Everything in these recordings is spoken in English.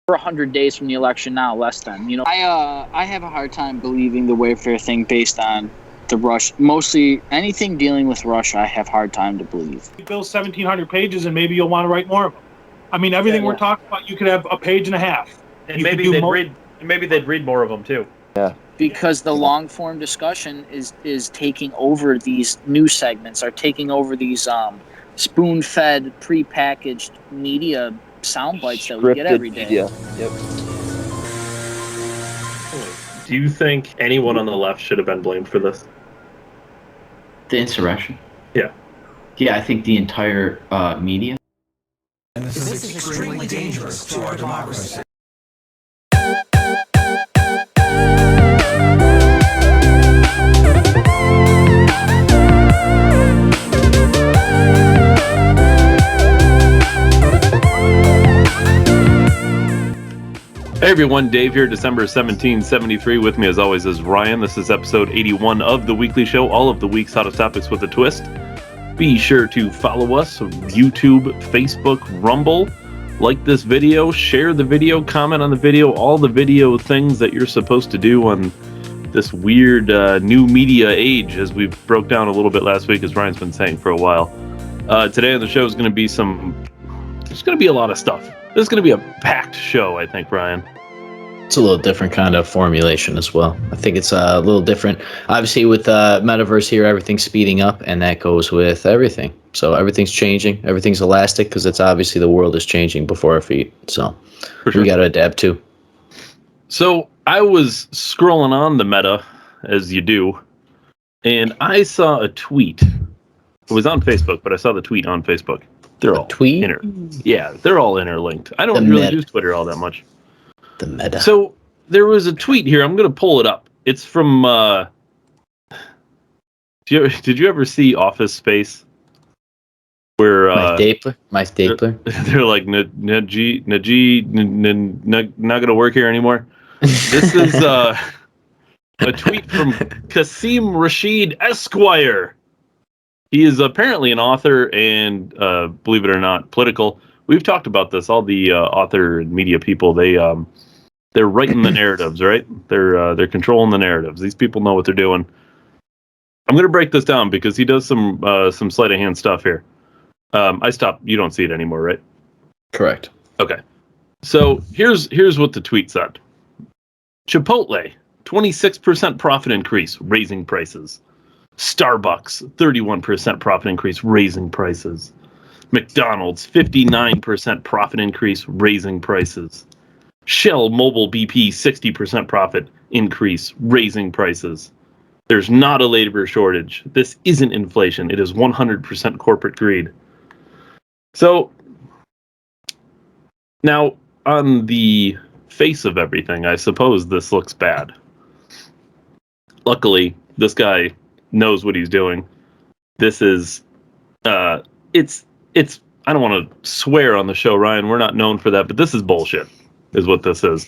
We're 100 days from the election now, less than. I have a hard time believing the Wayfair thing based on the Russia. Mostly anything dealing with Russia, I have a hard time to believe. You fill 1,700 pages, and maybe you'll want to write more of them. I mean, everything we're talking about, you could have a page and a half. And maybe they'd read more of them too. Yeah. Because the long form discussion is taking over these news segments, are taking over these spoon-fed, prepackaged media sound bites that we get every day. Media. Yep. Do you think anyone on the left should have been blamed for this? The insurrection? Yeah. Yeah, I think the entire media. And this is extremely dangerous to our democracy. Hey everyone, Dave here, December 1773. With me as always is Ryan. This is episode 81 of The Weekly Show, all of the week's hottest topics with a twist. Be sure to follow us on YouTube, Facebook, Rumble. Like this video, share the video, comment on the video, all the video things that you're supposed to do on this weird new media age, as we broke down a little bit last week, as Ryan's been saying for a while. Today on the show is going to be there's going to be a lot of stuff. This is going to be a packed show, I think, Ryan. It's a little different kind of formulation as well. I think it's a little different. Obviously, with Metaverse here, everything's speeding up, and that goes with everything. So everything's changing. Everything's elastic because it's obviously the world is changing before our feet. So we got to adapt too. So I was scrolling on the Meta, as you do, and I saw a tweet. It was on Facebook, but I saw the tweet on Facebook. They're all tweet? They're all interlinked. I don't really use Twitter all that much. The Meta. So there was a tweet here. I'm going to pull it up. It's from. Did you ever see Office Space? Where my stapler. They're like Najee, not going to work here anymore. This is a tweet from Qasim Rashid Esquire. He is apparently an author and, believe it or not, political. We've talked about this. All the author and media people, they're writing the narratives, right? They're controlling the narratives. These people know what they're doing. I'm going to break this down because he does some sleight of hand stuff here. I stopped. You don't see it anymore, right? Correct. Okay. So here's what the tweet said. Chipotle, 26% profit increase, raising prices. Starbucks, 31% profit increase, raising prices. McDonald's, 59% profit increase, raising prices. Shell Mobile BP, 60% profit increase, raising prices. There's not a labor shortage. This isn't inflation. It is 100% corporate greed. So, now, on the face of everything, I suppose this looks bad. Luckily, this guy knows what he's doing. This is, it's, I don't want to swear on the show, Ryan. We're not known for that, but this is bullshit, is what this is.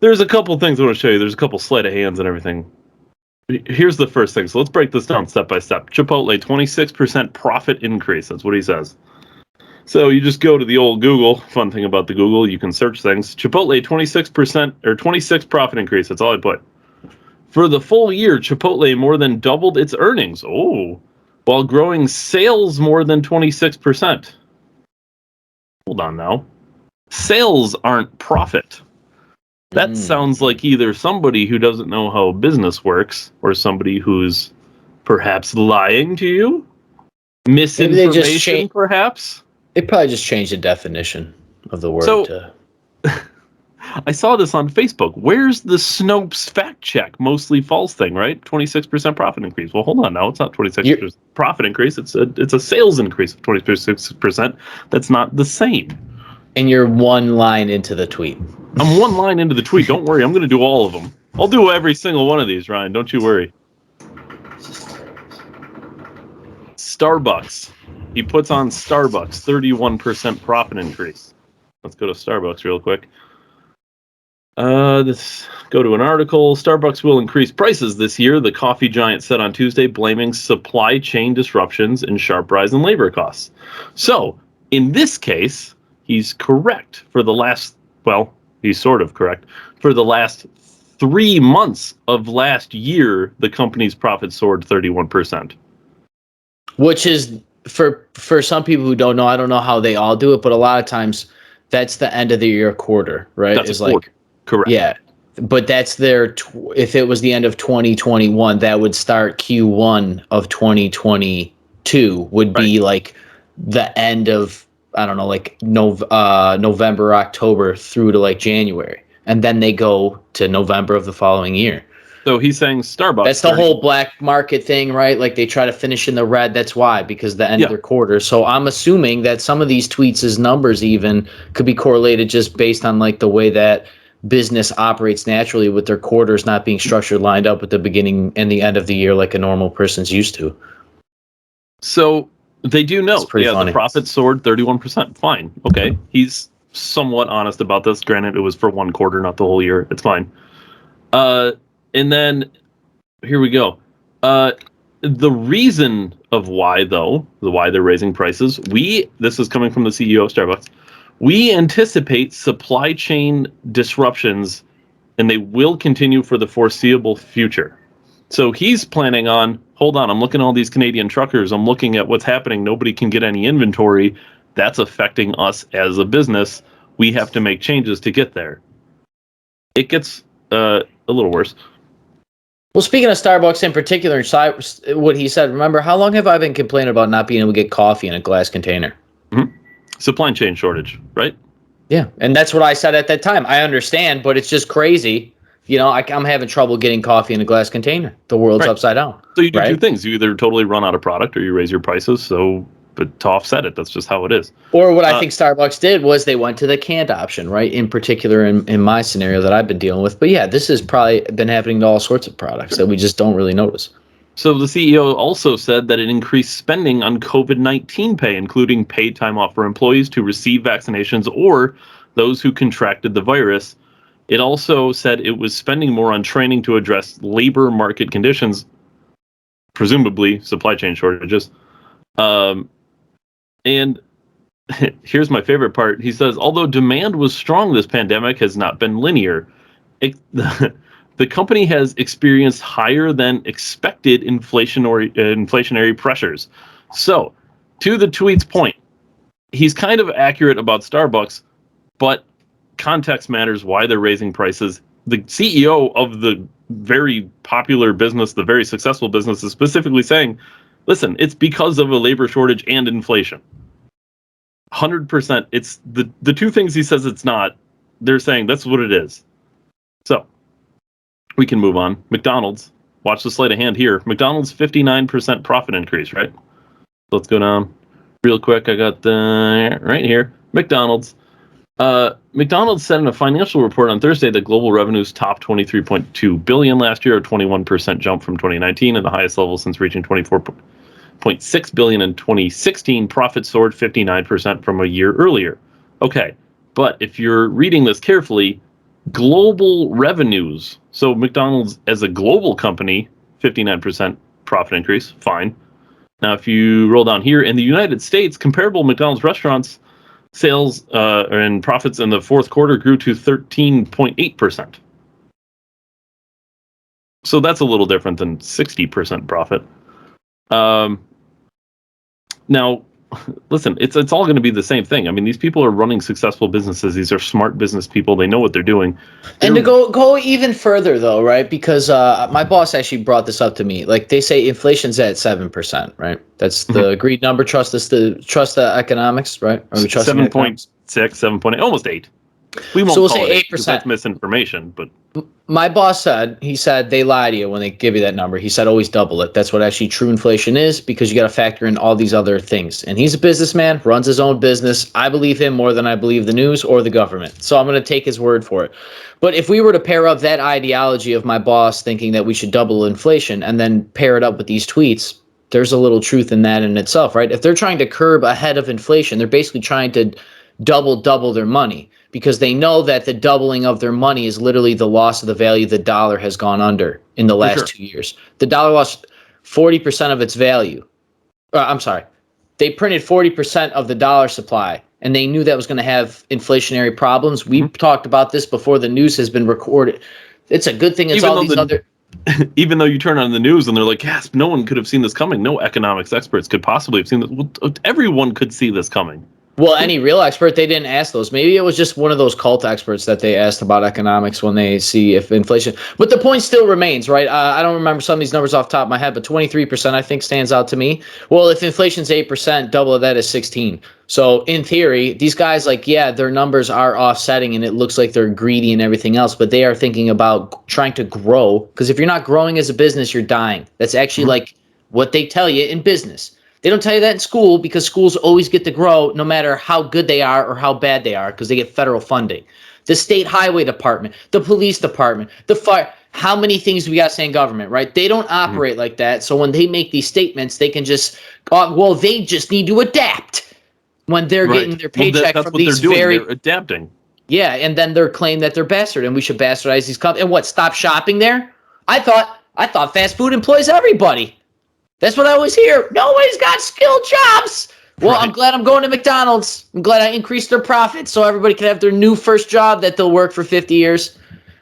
There's a couple things I want to show you. There's a couple sleight of hands and everything. Here's the first thing. So let's break this down step by step. Chipotle, 26% profit increase. That's what he says. So you just go to the old Google. Fun thing about the Google, you can search things. Chipotle, 26% or 26 profit increase. That's all I put. For the full year, Chipotle more than doubled its earnings. Oh, while growing sales more than 26%. Hold on now. Sales aren't profit. That sounds like either somebody who doesn't know how business works or somebody who's perhaps lying to you. Misinformation, perhaps? They probably just changed the definition of the word. So, I saw this on Facebook. Where's the Snopes fact check? Mostly false thing, right? 26% profit increase. Well, hold on now. It's not 26% profit increase. It's a sales increase of 26%. That's not the same. And you're one line into the tweet. I'm one line into the tweet. Don't worry. I'm going to do all of them. I'll do every single one of these, Ryan. Don't you worry. Starbucks. He puts on Starbucks 31% profit increase. Let's go to Starbucks real quick. Let's go to an article. Starbucks will increase prices this year, the coffee giant said on Tuesday, blaming supply chain disruptions and sharp rise in labor costs. So, in this case, he's correct for the last, well, he's sort of correct. For the last 3 months of last year, the company's profit soared 31%. Which is, for some people who don't know, I don't know how they all do it, but a lot of times that's the end of the year quarter, right? That's a quarter. Correct. Yeah. But that's if it was the end of 2021, that would start Q1 of 2022 would be like the end of, I don't know, like November, October through to like January. And then they go to November of the following year. So he's saying Starbucks. That's the whole black market thing, right? Like they try to finish in the red. That's why, because the end of their quarter. So I'm assuming that some of these tweets' numbers even could be correlated just based on like the way that business operates naturally with their quarters not being structured lined up with the beginning and the end of the year like a normal person's used to. So they do know. Funny. The profit soared 31%. Fine. Okay. He's somewhat honest about this. Granted, it was for one quarter, not the whole year. It's fine. And then here we go. The reason of why, though, why they're raising prices, this is coming from the CEO of Starbucks. We anticipate supply chain disruptions, and they will continue for the foreseeable future. So he's planning on, hold on, I'm looking at all these Canadian truckers. I'm looking at what's happening. Nobody can get any inventory. That's affecting us as a business. We have to make changes to get there. It gets a little worse. Well, speaking of Starbucks in particular, what he said, remember, how long have I been complaining about not being able to get coffee in a glass container? Mm-hmm. Supply chain shortage, right? Yeah, and that's what I said at that time. I understand, but it's just crazy. You know, I'm having trouble getting coffee in a glass container. The world's upside down. So you do two things. You either totally run out of product or you raise your prices. But to offset it, that's just how it is. Or what I think Starbucks did was they went to the canned option, right? In particular, in my scenario that I've been dealing with. But yeah, this has probably been happening to all sorts of products that we just don't really notice. So the CEO also said that it increased spending on COVID-19 pay, including paid time off for employees to receive vaccinations or those who contracted the virus. It also said it was spending more on training to address labor market conditions, presumably supply chain shortages. And here's my favorite part. He says, although demand was strong, this pandemic has not been linear. The company has experienced higher than expected inflationary pressures. So, to the tweet's point, he's kind of accurate about Starbucks, but context matters why they're raising prices. The CEO of the very popular business, the very successful business, is specifically saying, listen, it's because of a labor shortage and inflation. 100%. It's the two things he says it's not. They're saying that's what it is. So we can move on. McDonald's. Watch the sleight of hand here. McDonald's 59% profit increase, right? Let's go down real quick. I got the right here. McDonald's. McDonald's said in a financial report on Thursday that global revenues topped $23.2 billion last year, a 21% jump from 2019 and the highest level since reaching $24.6 billion in 2016. Profit soared 59% from a year earlier. Okay, but if you're reading this carefully, global revenues, so McDonald's as a global company, 59% profit increase, fine. Now, if you roll down here, in the United States, comparable McDonald's restaurants sales and profits in the fourth quarter grew to 13.8%. So that's a little different than 60% profit. Now, listen, it's all going to be the same thing. I mean, these people are running successful businesses. These are smart business people. They know what they're doing. And to go even further, though, right? Because my boss actually brought this up to me. Like they say, inflation's at 7%, right? That's the agreed number. Trust the economics, right? Or we trust 7.6, 7.8, almost 8. We won't so we'll call say it 8%. That's misinformation, but my boss said, he said they lie to you when they give you that number. He said always double it. That's what actually true inflation is, because you got to factor in all these other things. And he's a businessman, runs his own business. I believe him more than I believe the news or the government. So I'm going to take his word for it. But if we were to pair up that ideology of my boss thinking that we should double inflation and then pair it up with these tweets, there's a little truth in that in itself, right? If they're trying to curb ahead of inflation, they're basically trying to double their money, because they know that the doubling of their money is literally the loss of the value the dollar has gone under in the last 2 years. The dollar lost 40% of its value. I'm sorry. They printed 40% of the dollar supply and they knew that was going to have inflationary problems. We've talked about this before. The news has been recorded. It's a good thing it's all these other... Even though you turn on the news and they're like, yes, no one could have seen this coming. No economics experts could possibly have seen this. Well, everyone could see this coming. Well, any real expert, they didn't ask those. Maybe it was just one of those cult experts that they asked about economics when they see if inflation. But the point still remains, right? I don't remember some of these numbers off the top of my head, but 23% I think stands out to me. Well, if inflation's 8%, double of that is 16. So in theory, these guys, like, yeah, their numbers are offsetting and it looks like they're greedy and everything else, but they are thinking about trying to grow. Because if you're not growing as a business, you're dying. That's actually like what they tell you in business. They don't tell you that in school because schools always get to grow no matter how good they are or how bad they are because they get federal funding. The state highway department, the police department, the fire. How many things do we got to say in government, right? They don't operate like that. So when they make these statements, they can just, well, they just need to adapt when they're getting their paycheck that's from what these they're doing. very... They're adapting. Yeah, and then they're claiming that they're bastard and we should bastardize these companies. And what, stop shopping there? I thought fast food employs everybody. That's what I always hear. Nobody's got skilled jobs. Well, I'm glad I'm going to McDonald's. I'm glad I increased their profits so everybody can have their new first job that they'll work for 50 years.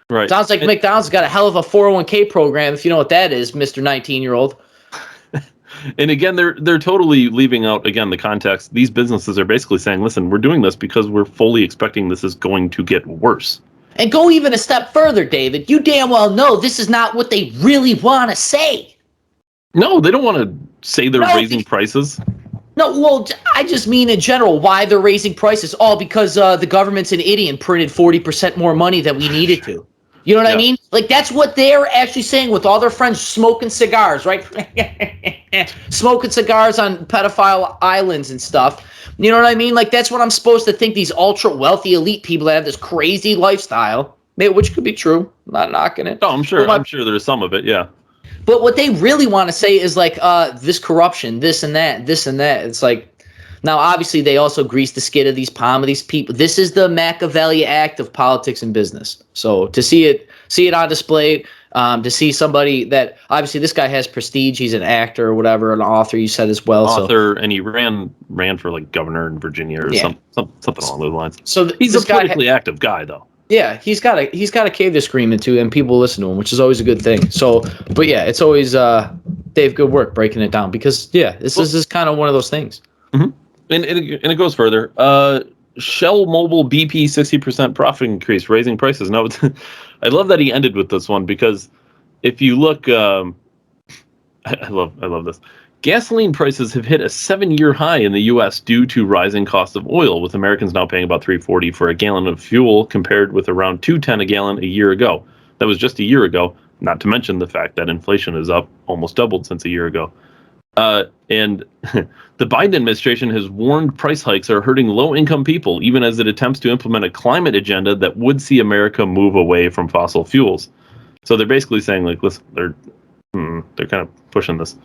Right. Sounds like McDonald's got a hell of a 401k program, if you know what that is, Mr. 19-year-old. And again, they're totally leaving out, again, the context. These businesses are basically saying, listen, we're doing this because we're fully expecting this is going to get worse. And go even a step further, David. You damn well know this is not what they really want to say. No, they don't want to say they're raising prices. No, well, I just mean in general, why they're raising prices. All because the government's an idiot and printed 40% more money than we needed to. You know what I mean? Like, that's what they're actually saying with all their friends smoking cigars, right? Smoking cigars on pedophile islands and stuff. You know what I mean? Like, that's what I'm supposed to think these ultra-wealthy elite people that have this crazy lifestyle, which could be true. I'm not knocking it. Oh, I'm sure there's some of it, yeah. But what they really want to say is like this corruption, this and that, this and that. It's like, now obviously they also grease the skid of these palm of these people. This is the Machiavelli act of politics and business. So to see it on display, to see somebody that obviously this guy has prestige, he's an actor or whatever, an author, you said as well. And he ran for like governor in Virginia or something along those lines. So he's a politically active guy though. Yeah, he's got a cave to scream into, and people listen to him, which is always a good thing. So, but yeah, it's always Dave, good work breaking it down because this is kind of one of those things. Mm-hmm. And it goes further. Shell Mobile BP 60% profit increase, raising prices. Now, I love that he ended with this one because if you look, I love this. Gasoline prices have hit a 7-year high in the U.S. due to rising cost of oil, with Americans now paying about $3.40 for a gallon of fuel compared with around $2.10 a gallon a year ago. That was just a year ago, not to mention the fact that inflation is up almost doubled since a year ago. And the Biden administration has warned price hikes are hurting low-income people, even as it attempts to implement a climate agenda that would see America move away from fossil fuels. So they're basically saying, like, listen, they're kind of pushing this.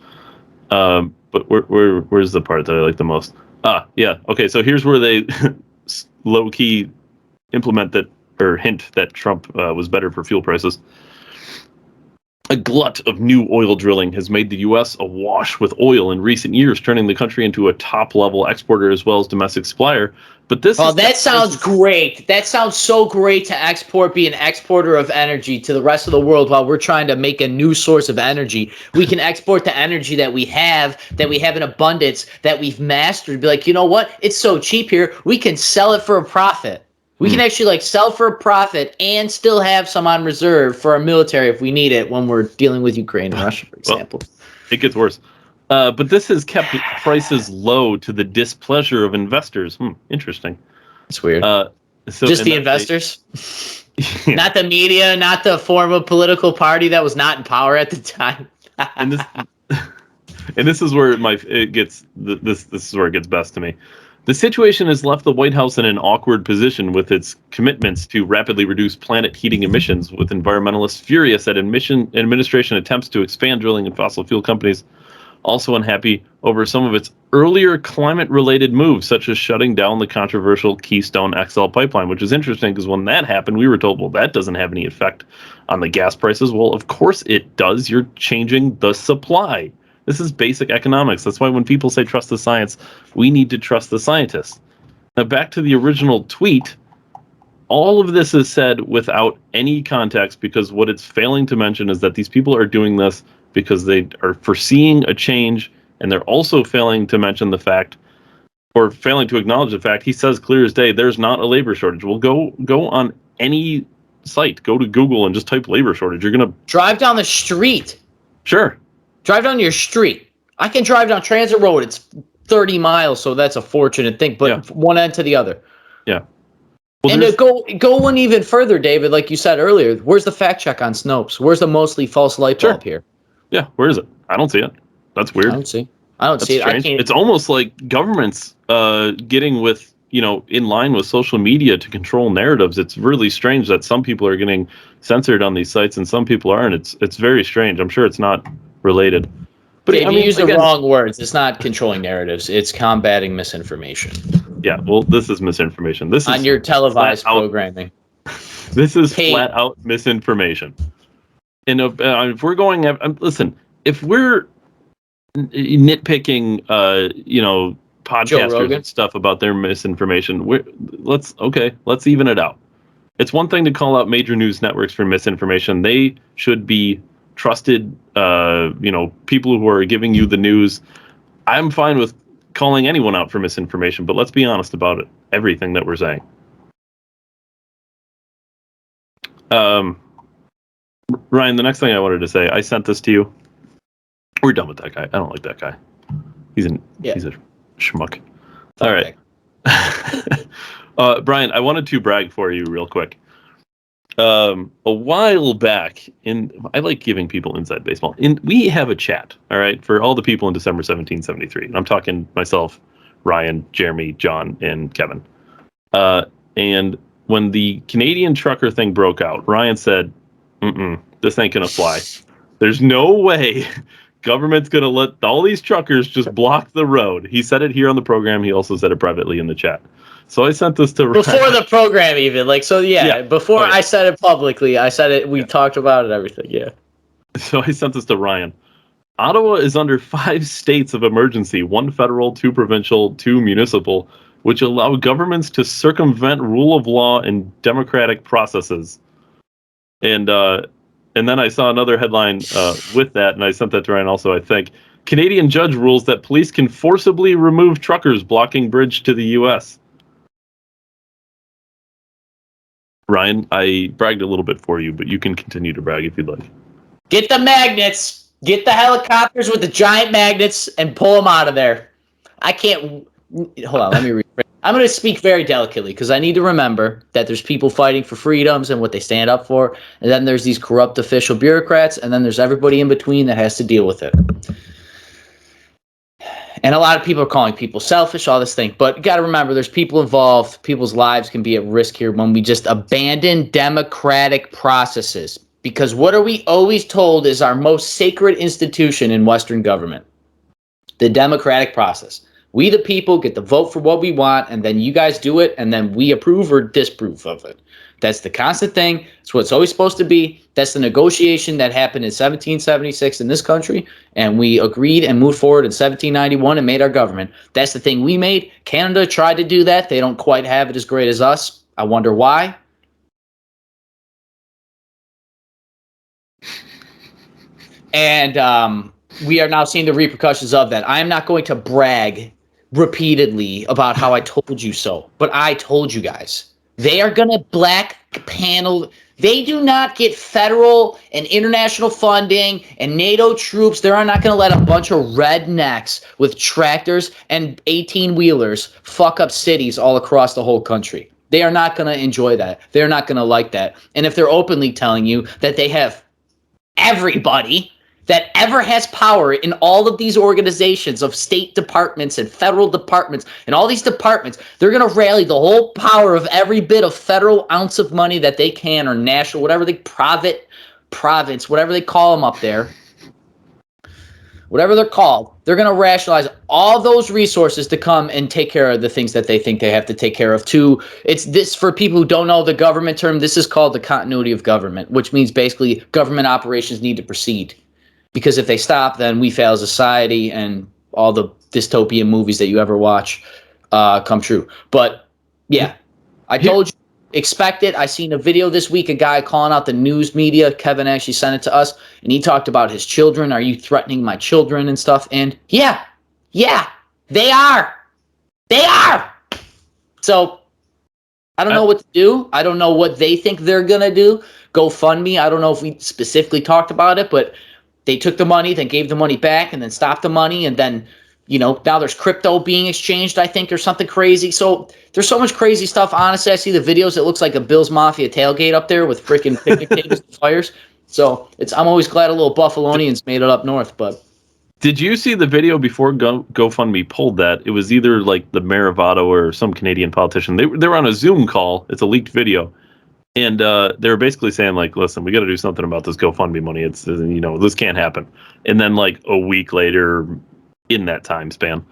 But where's the part that I like the most? Yeah. Okay. So here's where they low key implement that or hint that Trump was better for fuel prices. A glut of new oil drilling has made the U.S. awash with oil in recent years, turning the country into a top-level exporter as well as domestic supplier. But that sounds great. That sounds so great to be an exporter of energy to the rest of the world while we're trying to make a new source of energy. We can export the energy that we have in abundance, that we've mastered. Be like, you know what? It's so cheap here. We can sell it for a profit. We can actually sell for a profit and still have some on reserve for our military if we need it when we're dealing with Ukraine and Russia, for example. Well, it gets worse. But this has kept prices low to the displeasure of investors. Interesting. It's weird. Just the investors? Not the media, not the form of political party that was not in power at the time. and this is where it gets best to me. The situation has left the White House in an awkward position with its commitments to rapidly reduce planet heating emissions, with environmentalists furious at administration attempts to expand drilling in fossil fuel companies, also unhappy over some of its earlier climate-related moves, such as shutting down the controversial Keystone XL pipeline, which is interesting because when that happened, we were told, well, that doesn't have any effect on the gas prices. Well, of course it does. You're changing the supply. This is basic economics. That's why when people say trust the science, we need to trust the scientists. Now back to the original tweet. All of this is said without any context, because what it's failing to mention is that these people are doing this because they are foreseeing a change, and they're also failing to mention the fact, or failing to acknowledge the fact. He says clear as day, there's not a labor shortage. Well, go on any site, go to Google and just type labor shortage. You're gonna drive down the street. Sure. Drive down your street. I can drive down Transit Road. It's 30 miles, so that's a fortunate thing. But from one end to the other. Yeah. Well, and to go one even further, David, like you said earlier, where's the fact check on Snopes? Where's the mostly false light bulb here? Yeah, where is it? I don't see it. That's weird. I don't see it. I can't. It's almost like governments getting with, in line with social media to control narratives. It's really strange that some people are getting censored on these sites and some people aren't. It's very strange. I'm sure it's not related. But Dave, you use the wrong words. It's not controlling narratives. It's combating misinformation. Yeah, well, this is misinformation. This is on your televised programming. This is flat out misinformation. And if we're going, listen, if we're nitpicking, podcasters and stuff about their misinformation, let's even it out. It's one thing to call out major news networks for misinformation. They should be trusted, people who are giving you the news. I'm fine with calling anyone out for misinformation, but let's be honest about it. Everything that we're saying. Ryan, the next thing I wanted to say, I sent this to you. We're done with that guy. I don't like that guy. He's a schmuck. All right. Brian, I wanted to brag for you real quick. A while back, I like giving people inside baseball. We have a chat, all right, for all the people in December 1773. And I'm talking myself, Ryan, Jeremy, John, and Kevin. And when the Canadian trucker thing broke out, Ryan said, this ain't gonna fly. There's no way government's gonna let all these truckers just block the road. He said it here on the program. He also said it privately in the chat. So I sent this to Ryan. Before the program even. Before I said it publicly, I said it, we talked about it, everything, yeah. So I sent this to Ryan. Ottawa is under 5 states of emergency, 1 federal, 2 provincial, 2 municipal, which allow governments to circumvent rule of law and democratic processes. And then I saw another headline with that, and I sent that to Ryan also, I think. Canadian judge rules that police can forcibly remove truckers blocking bridge to the U.S. Ryan, I bragged a little bit for you, but you can continue to brag if you'd like. Get the magnets. Get the helicopters with the giant magnets and pull them out of there. I can't... Hold on, let me rephrase. I'm going to speak very delicately because I need to remember that there's people fighting for freedoms and what they stand up for, and then there's these corrupt official bureaucrats, and then there's everybody in between that has to deal with it. And a lot of people are calling people selfish, all this thing. But you got to remember, there's people involved. People's lives can be at risk here when we just abandon democratic processes. Because what are we always told is our most sacred institution in Western government? The democratic process. We, the people, get to vote for what we want, and then you guys do it, and then we approve or disapprove of it. That's the constant thing. It's what it's always supposed to be. That's the negotiation that happened in 1776 in this country, and we agreed and moved forward in 1791 and made our government. That's the thing we made. Canada tried to do that. They don't quite have it as great as us. I wonder why. And we are now seeing the repercussions of that. I am not going to brag repeatedly about how I told you so, but I told you guys. They are going to black panel. They do not get federal and international funding and NATO troops. They're not going to let a bunch of rednecks with tractors and 18-wheelers fuck up cities all across the whole country. They are not going to enjoy that. They're not going to like that. And if they're openly telling you that they have everybody that ever has power in all of these organizations of state departments and federal departments and all these departments, they're going to rally the whole power of every bit of federal ounce of money that they can, or national, whatever they, province, whatever they call them up there, whatever they're called, they're going to rationalize all those resources to come and take care of the things that they think they have to take care of too. It's this, for people who don't know the government term, this is called the continuity of government, which means basically government operations need to proceed. Because if they stop, then we fail as a society, and all the dystopian movies that you ever watch come true. But Yeah. I told you, expect it. I seen a video this week, a guy calling out the news media. Kevin actually sent it to us, and he talked about his children. Are you threatening my children and stuff? And yeah, they are. They are. So I don't know what to do. I don't know what they think they're going to do. GoFundMe. I don't know if we specifically talked about it, but they took the money, then gave the money back, and then stopped the money. And then, now there's crypto being exchanged, I think, or something crazy. So there's so much crazy stuff. Honestly, I see the videos. It looks like a Bills Mafia tailgate up there with freaking picnic tables and fires. So I'm always glad a little Buffalonians made it up north, but. Did you see the video before GoFundMe pulled that? It was either like the mayor of Ottawa or some Canadian politician. They were on a Zoom call. It's a leaked video. And they were basically saying, like, listen, we got to do something about this GoFundMe money. It's, this can't happen. And then like a week later in that time span,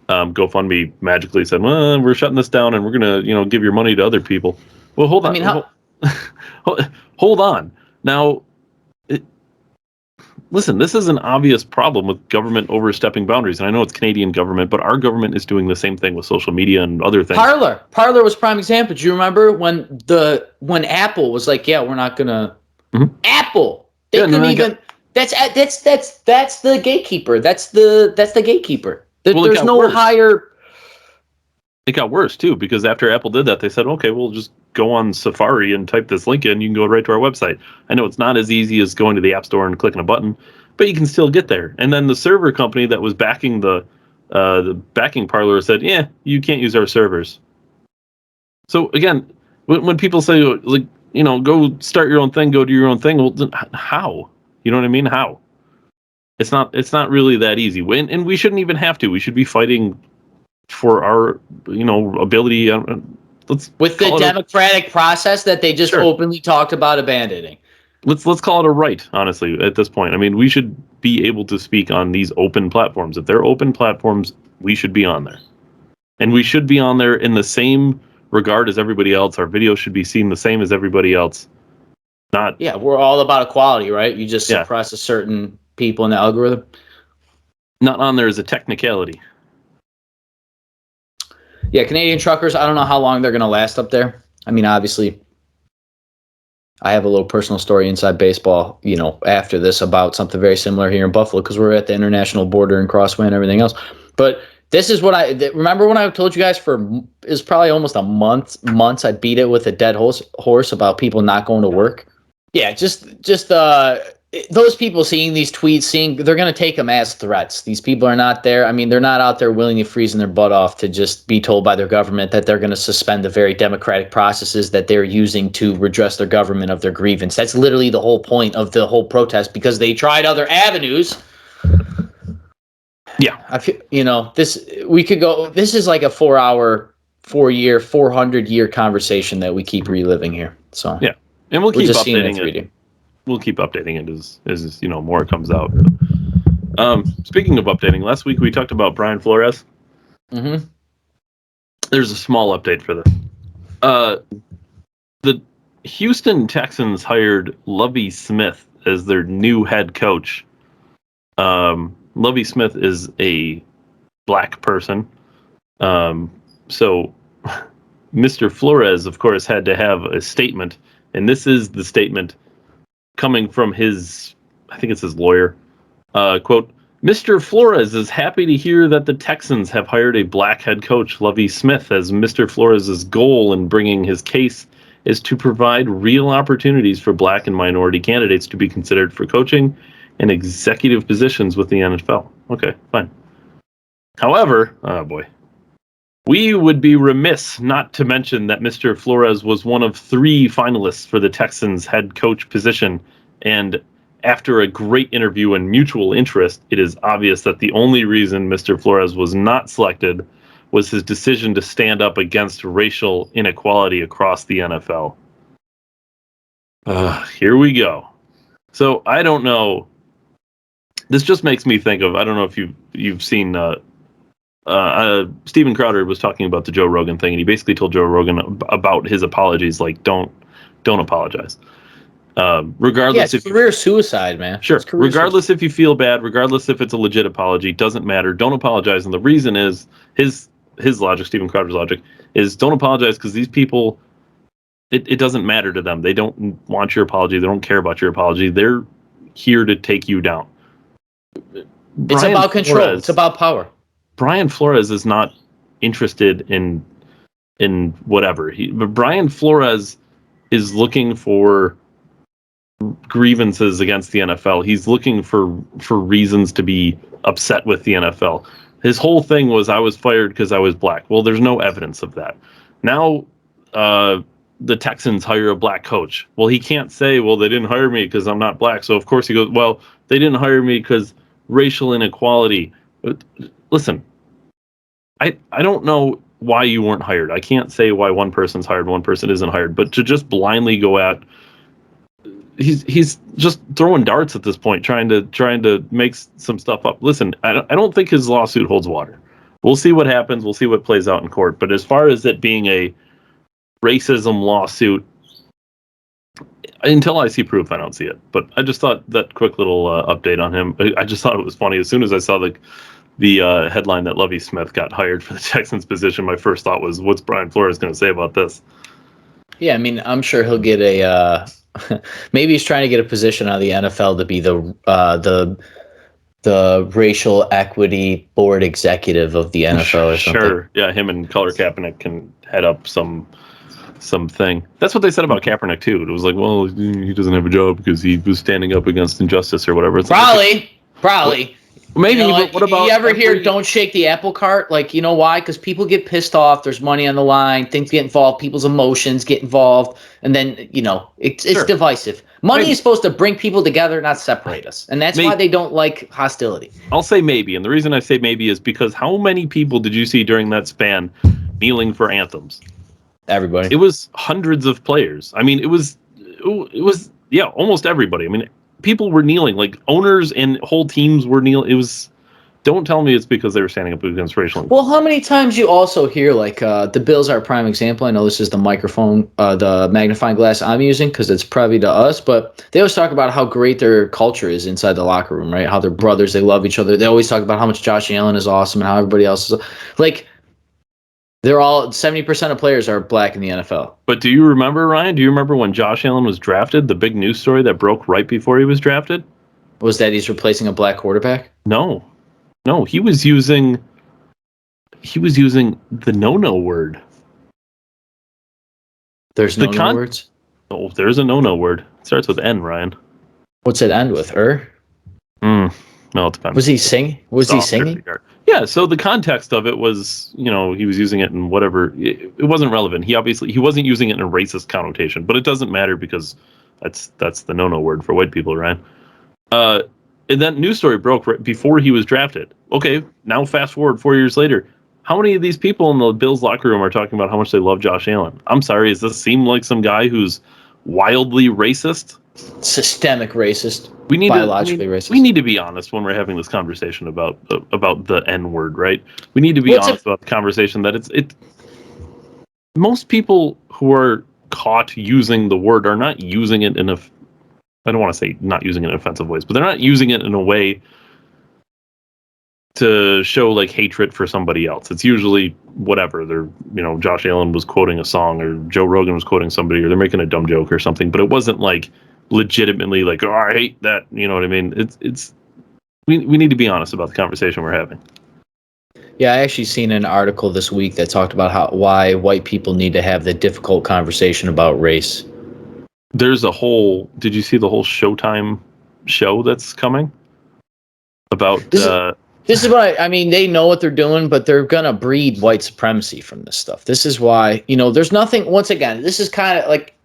GoFundMe magically said, well, we're shutting this down and we're going to, give your money to other people. Well, hold on. Hold on. Now, listen, this is an obvious problem with government overstepping boundaries. And I know it's Canadian government, but our government is doing the same thing with social media and other things. Parler was prime example. Do you remember when Apple was like, yeah, we're not going to Apple. They couldn't even that's the gatekeeper. That's the gatekeeper. There's no higher. It got worse too, because after Apple did that, they said, okay, we'll just go on Safari and type this link in. You can go right to our website. I know it's not as easy as going to the App Store and clicking a button, but you can still get there. And then the server company that was backing the backing Parler said, yeah, you can't use our servers. So again, when people say, like, go start your own thing, go do your own thing, well, then how? You know what I mean? How? It's not really that easy. And we shouldn't even have to. We should be fighting for our, ability. With the democratic process that they just openly talked about abandoning. Let's call it a right, honestly, at this point. I mean, we should be able to speak on these open platforms. If they're open platforms, we should be on there. And we should be on there in the same regard as everybody else. Our videos should be seen the same as everybody else. We're all about equality, right? You just suppress a certain people in the algorithm. Not on there as a technicality. Yeah, Canadian truckers, I don't know how long they're going to last up there. I mean, obviously, I have a little personal story inside baseball, after this about something very similar here in Buffalo, because we're at the international border and Crossway and everything else. But this is what remember when I told you guys is probably almost a months I beat it with a dead horse about people not going to work. Yeah, just those people seeing these tweets, they're going to take them as threats. These people are not there. I mean, they're not out there willingly freezing their butt off to just be told by their government that they're going to suspend the very democratic processes that they're using to redress their government of their grievance. That's literally the whole point of the whole protest, because they tried other avenues. Yeah. I feel, this is like a 400-year conversation that we keep reliving here. So yeah. And we'll keep updating it. We'll keep updating it as more comes out. Speaking of updating, last week we talked about Brian Flores. Mm-hmm. There's a small update for this. The Houston Texans hired Lovie Smith as their new head coach. Lovie Smith is a black person. So Mr. Flores, of course, had to have a statement. And this is the statement coming from his, I think it's his lawyer. Quote, Mr. Flores is happy to hear that the Texans have hired a black head coach, Lovie Smith, as Mr. Flores' goal in bringing his case is to provide real opportunities for black and minority candidates to be considered for coaching and executive positions with the NFL. Okay, fine. However, oh boy, we would be remiss not to mention that Mr. Flores was one of 3 finalists for the Texans head coach position, and after a great interview and mutual interest, it is obvious that the only reason Mr. Flores was not selected was his decision to stand up against racial inequality across the NFL. Here we go. So I don't know. This just makes me think of, I don't know if you've seen Steven Crowder was talking about the Joe Rogan thing, and he basically told Joe Rogan about his apologies, like don't apologize. Regardless, it's career suicide, man. Sure. Regardless if you feel bad, regardless if it's a legit apology, doesn't matter. Don't apologize. And the reason is his his logic, Steven Crowder's logic, is don't apologize because these people, it doesn't matter to them. They don't want your apology. They don't care about your apology. They're here to take you down. It's about control. It's about power. Brian Flores is not interested in whatever. But Brian Flores is looking for grievances against the NFL. He's looking for reasons to be upset with the NFL. His whole thing was, I was fired because I was black. Well, there's no evidence of that. Now, the Texans hire a black coach. Well, he can't say, well, they didn't hire me because I'm not black. So, of course, he goes, well, they didn't hire me because racial inequality. Listen, I don't know why you weren't hired. I can't say why one person's hired, one person isn't hired. But to just blindly go at, he's just throwing darts at this point, trying to make some stuff up. Listen, I don't think his lawsuit holds water. We'll see what happens. We'll see what plays out in court. But as far as it being a racism lawsuit, until I see proof, I don't see it. But I just thought that quick little update on him. I just thought it was funny. As soon as I saw the headline that Lovie Smith got hired for the Texans position, my first thought was, what's Brian Flores going to say about this? Yeah, I mean, I'm sure he'll get a. Maybe he's trying to get a position on the NFL to be the racial equity board executive of the NFL or something. Sure, yeah, him and Color Kaepernick can head up something. That's what they said about Kaepernick too. It was like, well, he doesn't have a job because he was standing up against injustice or whatever. It's Probably. Maybe, but what about... You ever hear, don't shake the apple cart? Like, you know why? Because people get pissed off. There's money on the line. Things get involved. People's emotions get involved. And then, it's Sure. divisive. Money is supposed to bring people together, not separate us. And that's why they don't like hostility. I'll say maybe. And the reason I say maybe is because how many people did you see during that span kneeling for anthems? Everybody. It was hundreds of players. I mean, it was almost everybody. I mean, people were kneeling, like owners and whole teams were kneeling. It was, don't tell me it's because they were standing up against racial. Well, how many times you also hear, like, the Bills are a prime example. I know this is the microphone, the magnifying glass I'm using because it's privy to us, but they always talk about how great their culture is inside the locker room, right? How they're brothers, they love each other. They always talk about how much Josh Allen is awesome and how everybody else is like. They're all 70% of players are black in the NFL. But do you remember, Ryan? Do you remember when Josh Allen was drafted? The big news story that broke right before he was drafted was that he's replacing a black quarterback. No, he was using the no word. There's no words. Oh, there's a no word. It starts with N, Ryan. What's it end with? No, it depends. Was he singing? He singing? Yeah, so the context of it was, he was using it in whatever. It wasn't relevant. He wasn't using it in a racist connotation, but it doesn't matter because that's the no word for white people, Ryan. And that news story broke right before he was drafted. Okay, now fast forward 4 years later. How many of these people in the Bills locker room are talking about how much they love Josh Allen? I'm sorry, does this seem like some guy who's wildly racist? Systemic racist. Biologically racist. We need to be honest when we're having this conversation about the N word, right? We need to be honest about the conversation that it. Most people who are caught using the word are not using it in a. I don't want to say not using it in offensive ways, but they're not using it in a way to show like hatred for somebody else. It's usually whatever. They're, Josh Allen was quoting a song or Joe Rogan was quoting somebody or they're making a dumb joke or something, but it wasn't like legitimately like, oh, I hate that. You know what I mean? We need to be honest about the conversation we're having. Yeah, I actually seen an article this week that talked about why white people need to have the difficult conversation about race. There's did you see the whole Showtime show that's coming? About this is what I mean, they know what they're doing, but they're going to breed white supremacy from this stuff. This is why, there's nothing, once again, this is kind of like,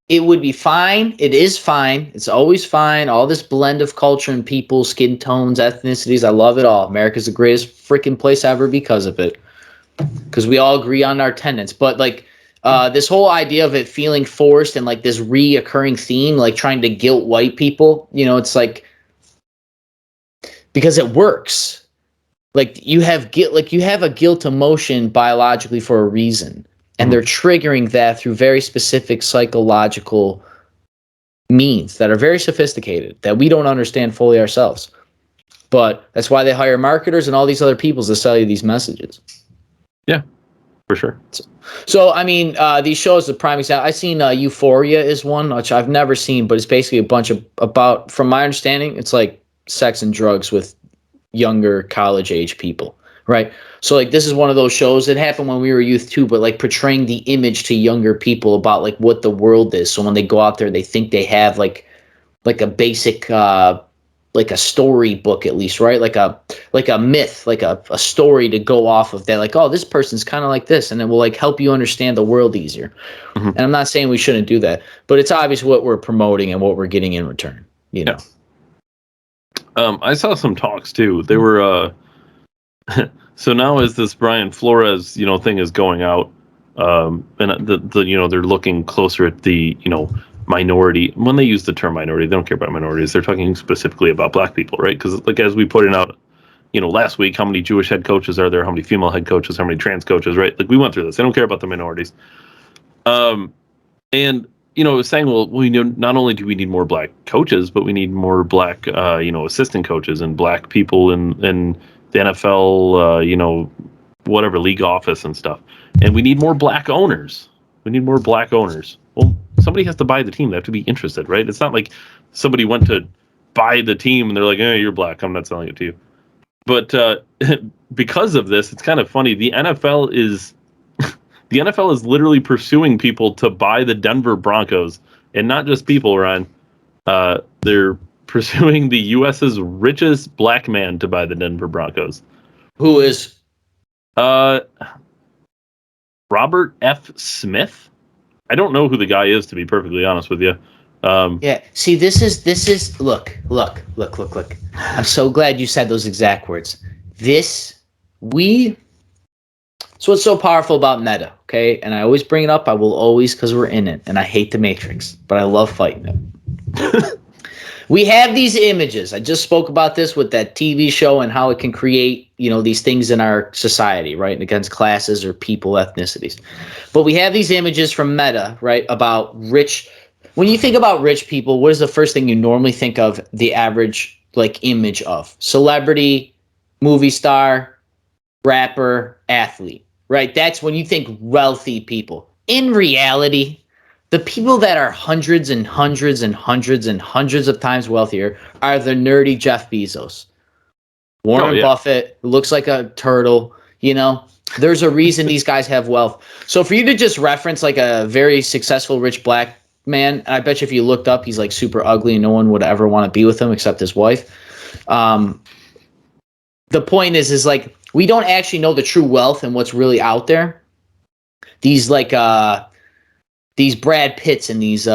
it would be fine. It is fine. It's always fine. All this blend of culture and people, skin tones, ethnicities. I love it all. America's the greatest freaking place ever because of it. Because we all agree on our tenets. But like this whole idea of it feeling forced and like this reoccurring theme, like trying to guilt white people, it's like, because it works. Like you have a guilt emotion biologically for a reason. And they're triggering that through very specific psychological means that are very sophisticated that we don't understand fully ourselves. But that's why they hire marketers and all these other people to sell you these messages. Yeah, for sure. So I mean, these shows, the prime example. I've seen Euphoria is one, which I've never seen, but it's basically a bunch of from my understanding, it's like sex and drugs with younger college age people, right? So like this is one of those shows that happened when we were youth too, but like portraying the image to younger people about like what the world is. So when they go out there, they think they have like a basic like a storybook at least, right? Like a myth, like a story to go off of that. Like, oh, this person's kind of like this, and it will like help you understand the world easier. Mm-hmm. And I'm not saying we shouldn't do that, but it's obvious what we're promoting and what we're getting in return. You know. I saw some talks too. They were so now as this Brian Flores, thing is going out, and the they're looking closer at the minority. When they use the term minority, they don't care about minorities. They're talking specifically about black people, right? Because like as we put it out, last week, how many Jewish head coaches are there? How many female head coaches? How many trans coaches? Right? Like we went through this. They don't care about the minorities. And it was saying, well, not only do we need more black coaches, but we need more black, assistant coaches and black people in the NFL, whatever league office and stuff. And we need more black owners. Well, somebody has to buy the team. They have to be interested, right? It's not like somebody went to buy the team and they're like, "Hey, you're black. I'm not selling it to you." But because of this, it's kind of funny. The NFL is literally pursuing people to buy the Denver Broncos, and not just people, Ryan. They're pursuing the U.S.'s richest black man to buy the Denver Broncos. Who is? Robert F. Smith. I don't know who the guy is, to be perfectly honest with you. Yeah. See, this is look. I'm so glad you said those exact words. So what's so powerful about Meta, okay? And I always bring it up. I will always, because we're in it, and I hate the Matrix, but I love fighting it. We have these images. I just spoke about this with that TV show and how it can create, these things in our society, right? Against classes or people, ethnicities. But we have these images from Meta, right? About rich. When you think about rich people, what is the first thing you normally think of the average image of? Celebrity, movie star, rapper, athlete, right? That's when you think wealthy people. In reality, the people that are hundreds and hundreds and hundreds and hundreds of times wealthier are the nerdy Jeff Bezos. Warren Buffett, who looks like a turtle, There's a reason these guys have wealth. So for you to just reference like a very successful rich black man, I bet you if you looked up, he's like super ugly and no one would ever want to be with him except his wife. The point is like we don't actually know the true wealth and what's really out there. These Brad Pitts and these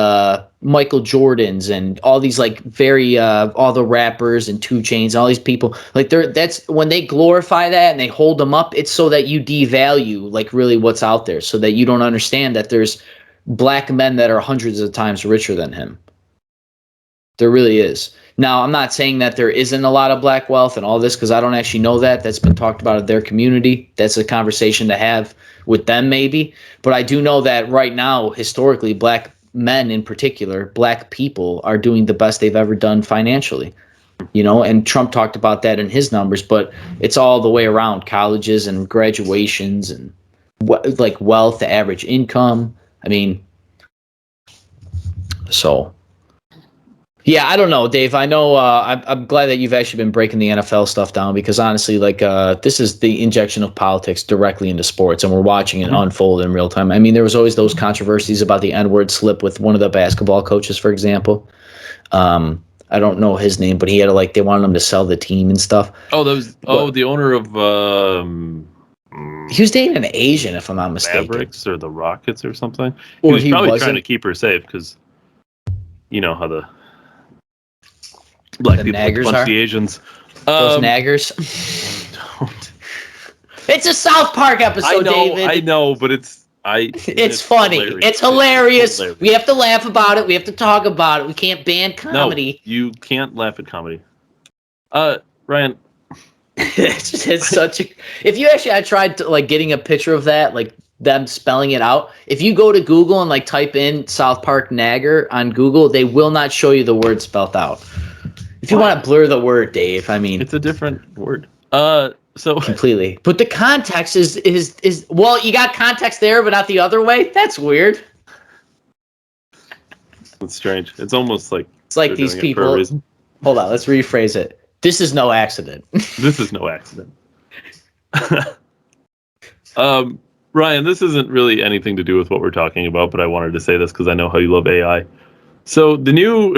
Michael Jordans and all these very all the rappers and 2 Chainz, all these people, that's when they glorify that and they hold them up, it's so that you devalue really what's out there, so that you don't understand that there's black men that are hundreds of times richer than him. There really is. Now, I'm not saying that there isn't a lot of black wealth and all this, because I don't actually know that. That's been talked about in their community. That's a conversation to have with them maybe. But I do know that right now, historically, black men in particular, black people are doing the best they've ever done financially. And Trump talked about that in his numbers, but it's all the way around colleges and graduations and wealth, the average income. I mean, so... Yeah, I don't know, Dave. I know I'm glad that you've actually been breaking the NFL stuff down, because honestly, this is the injection of politics directly into sports, and we're watching it unfold in real time. I mean, there was always those controversies about the N-word slip with one of the basketball coaches, for example. I don't know his name, but he had they wanted him to sell the team and stuff. Oh, the owner of he was dating an Asian, if I'm not mistaken. Mavericks or the Rockets or something. Or he was probably trying to keep her safe, because you know how the black people punch the Asians. Those naggers. Don't. It's a South Park episode, David. I know, but it's funny. It's hilarious. We have to laugh about it. We have to talk about it. We can't ban comedy. No, you can't laugh at comedy. Ryan. It's such a... If you actually... I tried to, getting a picture of that, them spelling it out. If you go to Google and, type in South Park nagger on Google, they will not show you the word spelled out. If you want to blur the word, Dave, I mean... It's a different word. So completely. But the context is well, you got context there, but not the other way. That's weird. It's strange. It's almost like it's like these people. Hold on, let's rephrase it. This is no accident. This is no accident. Ryan, this isn't really anything to do with what we're talking about, but I wanted to say this because I know how you love AI. So the new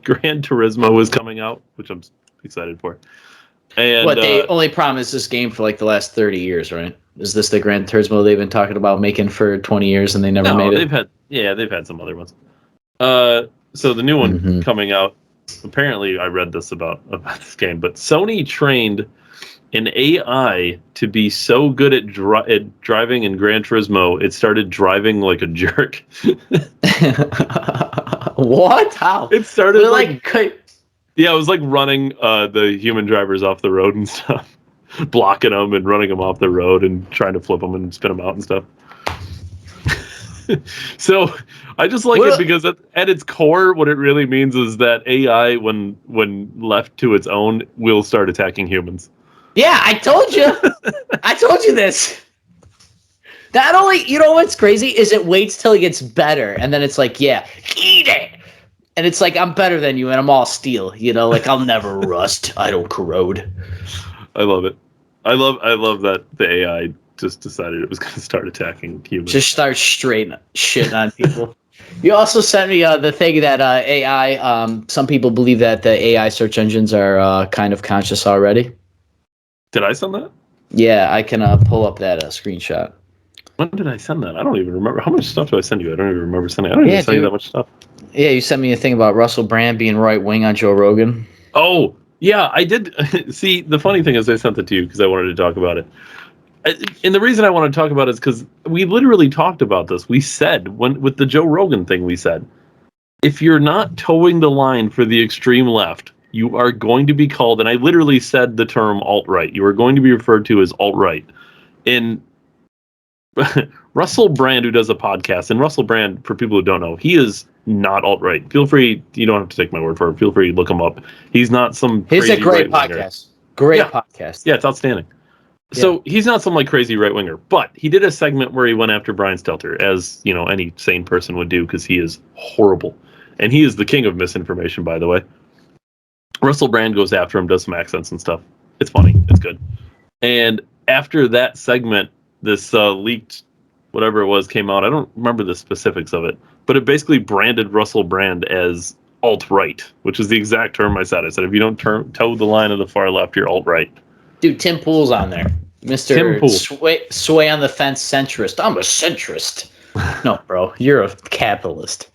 Gran Turismo is coming out, which I'm excited for. And what they only promised this game for like the last 30 years, right? Is this the Gran Turismo they've been talking about making for 20 years and they never made it? They've had some other ones. So the new one coming out. Apparently, I read this about this game, but Sony trained an AI to be so good at driving in Gran Turismo, it started driving like a jerk. What? How? It started yeah, it was like running the human drivers off the road and stuff, blocking them and running them off the road and trying to flip them and spin them out and stuff. So I just like it because at its core, what it really means is that AI, when left to its own, will start attacking humans. Yeah, I told you. I told you this. Not only, you know what's crazy is it waits till it gets better, and then it's like, yeah, eat it. And it's like, I'm better than you, and I'm all steel. You know, like I'll never rust. I don't corrode. I love it. I love that the AI just decided it was going to start attacking humans. Just start straight shitting on people. You also sent me the thing that AI. Some people believe that the AI search engines are kind of conscious already. Did I send that? Yeah, I can pull up that screenshot. When did I send that? I don't even remember. How much stuff do I send you? I don't even remember sending. I don't even send you that much stuff. Yeah, you sent me a thing about Russell Brand being right wing on Joe Rogan. Oh, yeah, I did. See, the funny thing is I sent it to you because I wanted to talk about it. And the reason I want to talk about it is because we literally talked about this. We said, with the Joe Rogan thing, we said, if you're not towing the line for the extreme left, you are going to be called, and I literally said the term alt-right. You are going to be referred to as alt-right. And Russell Brand, who does a podcast, and Russell Brand, for people who don't know, he is not alt-right. Feel free, you don't have to take my word for it. Feel free to look him up. He's not some crazy He's a great podcast. Great podcast. Yeah, it's outstanding. So he's not some like crazy right winger, but he did a segment where he went after Brian Stelter, as you know any sane person would do, because he is horrible, and he is the king of misinformation, by the way. Russell Brand goes after him, does some accents and stuff. It's funny, it's good. And after that segment, this leaked whatever it was came out. I don't remember the specifics of it, but it basically branded Russell Brand as alt-right, which is the exact term I said. I said if you don't toe the line of the far left, you're alt-right. Dude, Tim Pool's on there. Mr. Sway on the fence centrist. I'm a centrist. No, bro. You're a capitalist.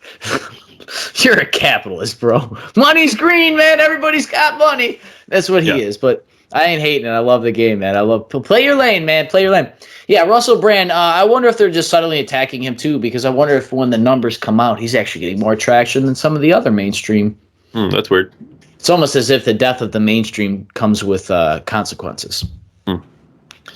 You're a capitalist, bro. Money's green, man. Everybody's got money. That's what he is. But I ain't hating it. I love the game, man. I love play your lane, man. Play your lane. Yeah, Russell Brand. I wonder if they're just subtly attacking him too, because I wonder if when the numbers come out, he's actually getting more traction than some of the other mainstream. That's weird. It's almost as if the death of the mainstream comes with consequences.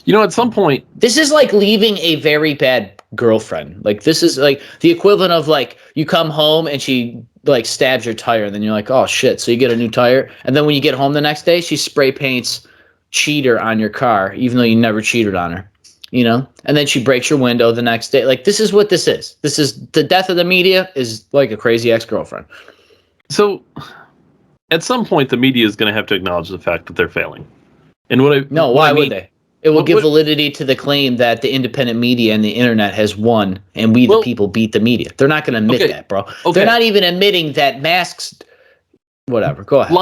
You know, at some point, this is like leaving a very bad girlfriend. Like this is like the equivalent of like you come home and she like stabs your tire, and then you're like, oh shit. So you get a new tire, and then when you get home the next day, she spray paints cheater on your car, even though you never cheated on her. You know, and then she breaks your window the next day. Like this is what this is. This is the death of the media. Is like a crazy ex-girlfriend. So at some point, the media is going to have to acknowledge the fact that they're failing. And why would they? It will give validity to the claim that the independent media and the internet has won, and we the people beat the media. They're not going to admit that, bro. Okay. They're not even admitting that masks. Whatever. Go ahead.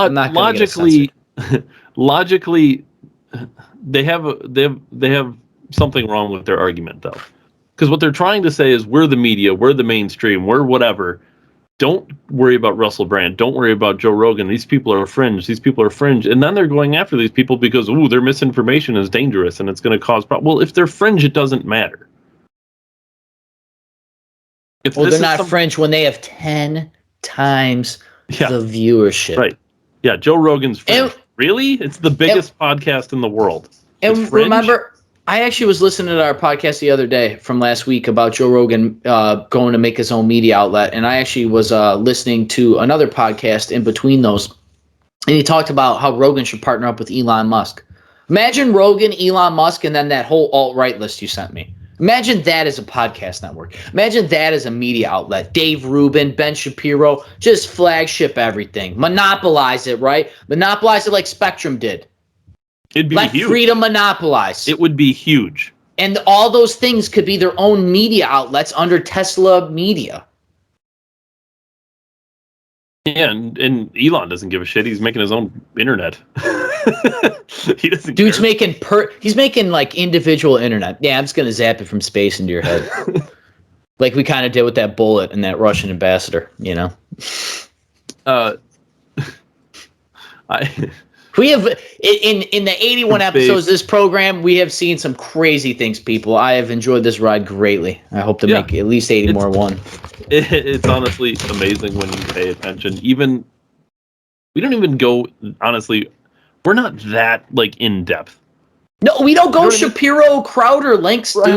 Logically, they have something wrong with their argument, though, because what they're trying to say is we're the media, we're the mainstream, we're whatever. Don't worry about Russell Brand. Don't worry about Joe Rogan. These people are fringe. These people are fringe. And then they're going after these people because, their misinformation is dangerous and it's going to cause problems. Well, if they're fringe, it doesn't matter. They're not fringe when they have 10 times the viewership. Right. Yeah, Joe Rogan's fringe. Really? It's the biggest podcast in the world. And remember, I actually was listening to our podcast the other day from last week about Joe Rogan going to make his own media outlet. And I actually was listening to another podcast in between those. And he talked about how Rogan should partner up with Elon Musk Imagine Rogan, Elon Musk, and then that whole alt-right list you sent me. Imagine that as a podcast network. Imagine that as a media outlet. Dave Rubin, Ben Shapiro, just flagship everything. Monopolize it, right? Monopolize it like Spectrum did. It'd be Let huge. freedom monopolize. It would be huge. And all those things could be their own media outlets under Tesla Media. Yeah, and Elon doesn't give a shit. He's making his own internet. He doesn't. Dude's care. He's making like individual internet. Yeah, I'm just gonna zap it from space into your head, like we kind of did with that bullet and that Russian ambassador. You know. We have in the 81 episodes of this program, we have seen some crazy things, people. I have enjoyed this ride greatly. I hope to make at least 80 more one. It's honestly amazing when you pay attention. We don't even go, honestly, we're not that like in depth. No, we don't go Shapiro Crowder links, dude.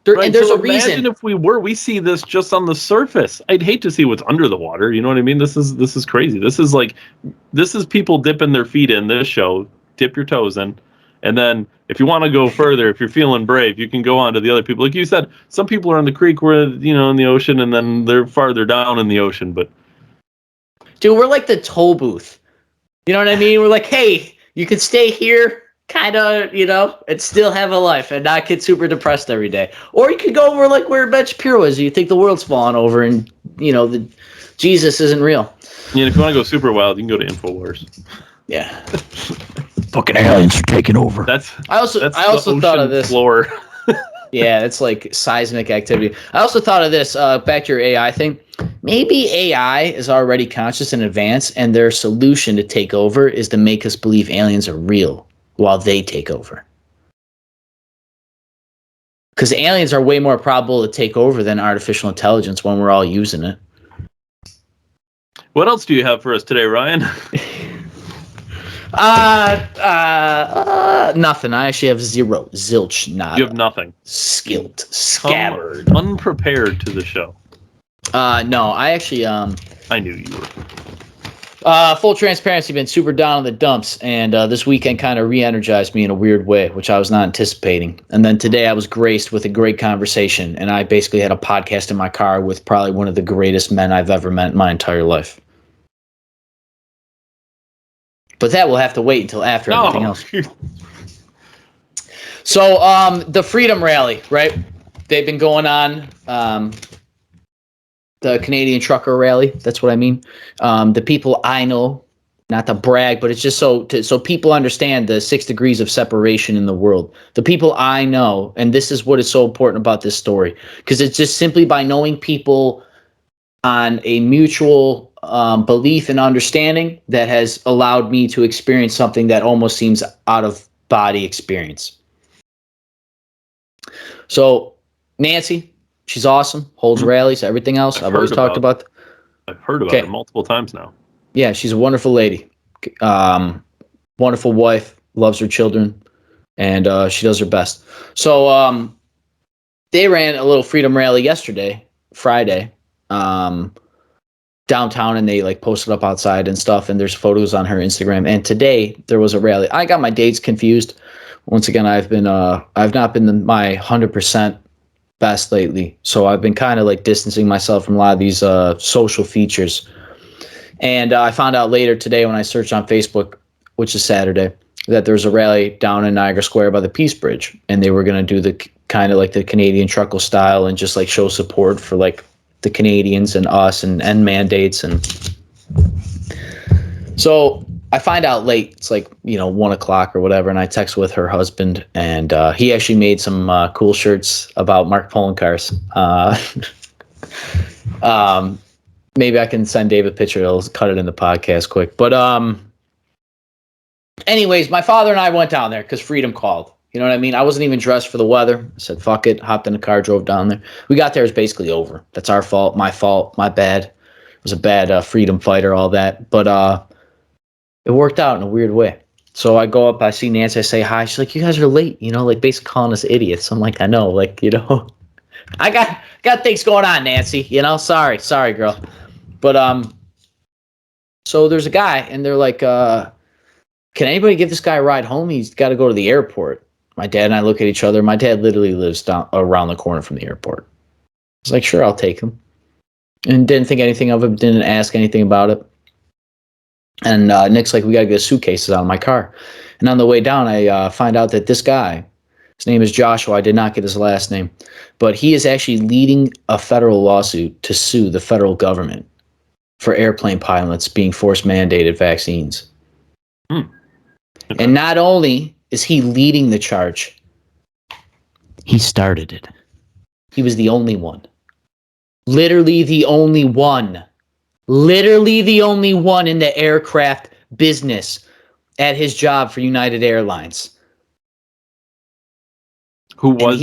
Right. And there's a reason. Imagine if we see this just on the surface. I'd hate to see what's under the water. You know what I mean? This is crazy. This is people dipping their feet in this show. Dip your toes in. And then if you want to go further, if you're feeling brave, you can go on to the other people. Like you said, some people are in the creek where, in the ocean, and then they're farther down in the ocean. But dude, we're like the toll booth. You know what I mean? We're like, hey, you can stay here, kind of, and still have a life and not get super depressed every day. Or you could go over like where Ben Shapiro is. You think the world's falling over and, the Jesus isn't real. Yeah, if you want to go super wild, you can go to InfoWars. Yeah. Fucking aliens are taking over. I also thought of this. Floor. Yeah, it's like seismic activity. I also thought of this, back to your AI thing. Maybe AI is already conscious in advance, and their solution to take over is to make us believe aliens are real while they take over. Because aliens are way more probable to take over than artificial intelligence when we're all using it. What else do you have for us today, Ryan? Nothing. I actually have zero. Zilch. Nada. You have nothing. Skilled. Scattered. Unprepared to the show. No, I actually, I knew you were. Full transparency, been super down in the dumps, and this weekend kind of re-energized me in a weird way, which I was not anticipating. And then today I was graced with a great conversation, and I basically had a podcast in my car with probably one of the greatest men I've ever met in my entire life. But that will have to wait until after everything else. So, the Freedom Rally, right? They've been going on, the Canadian Trucker Rally. That's what I mean. The people I know, not to brag, but it's just so people understand the 6 degrees of separation in the world. The people I know, and this is what is so important about this story, because it's just simply by knowing people on a mutual belief and understanding that has allowed me to experience something that almost seems out of body experience. So Nancy, she's awesome, holds rallies, everything else. I've always talked about. I've heard about her multiple times now. Yeah, she's a wonderful lady, wonderful wife, loves her children, and she does her best. So they ran a little freedom rally yesterday, Friday, downtown, and they like posted up outside and stuff, and there's photos on her Instagram. And today there was a rally. I got my dates confused. Once again, I've not been my 100% best lately, so I've been kind of like distancing myself from a lot of these social features. And I found out later today when I searched on Facebook, which is Saturday, that there's a rally down in Niagara Square by the Peace Bridge, and they were going to do the kind of like the Canadian truckle style and just like show support for like the Canadians and us and end mandates. And so I find out late, it's like 1 o'clock or whatever, and I text with her husband, and he actually made some cool shirts about Mark Poloncarz. Maybe I can send Dave a picture. I'll cut it in the podcast quick. But anyways, my father and I went down there because Freedom called. You know what I mean? I wasn't even dressed for the weather. I said, fuck it. Hopped in the car, drove down there. We got there, it was basically over. That's our fault, my bad. It was a bad freedom fighter, all that. But it worked out in a weird way. So I go up, I see Nancy, I say hi. She's like, you guys are late, like basically calling us idiots. I'm like, I know, like, I got things going on, Nancy, sorry, girl. But so there's a guy, and they're like, can anybody give this guy a ride home? He's got to go to the airport. My dad and I look at each other. My dad literally lives down around the corner from the airport. I was like, sure, I'll take him. And didn't think anything of it, didn't ask anything about it. And Nick's like, we got to get suitcases out of my car. And on the way down, I find out that this guy, his name is Joshua. I did not get his last name. But he is actually leading a federal lawsuit to sue the federal government for airplane pilots being force mandated vaccines. Okay. And not only is he leading the charge, He started it. he was the only one. Literally the only one. Literally the only one in the aircraft business at his job for United Airlines. Who was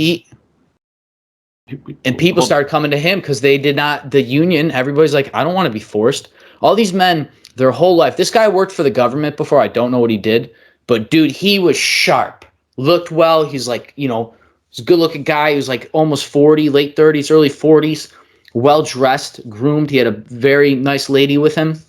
And people started coming to him because they did not, the union, everybody's like, I don't want to be forced. All these men, their whole life, this guy worked for the government before. I don't know what he did, but dude, he was sharp, looked well. He's like, he's a good looking guy. He was like almost 40, late 30s, early 40s, well dressed, groomed. He had a very nice lady with him.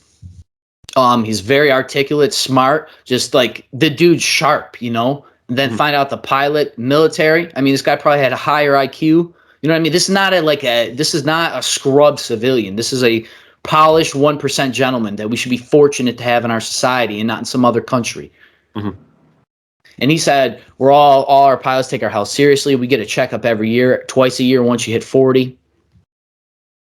He's very articulate, smart, just like the dude's sharp, And then find out the pilot, military. I mean, this guy probably had a higher IQ. You know what I mean? This is not this is not a scrub civilian. This is a polished 1% gentleman that we should be fortunate to have in our society and not in some other country. Mm-hmm. And he said, all our pilots take our health seriously. We get a checkup every year, twice a year once you hit 40.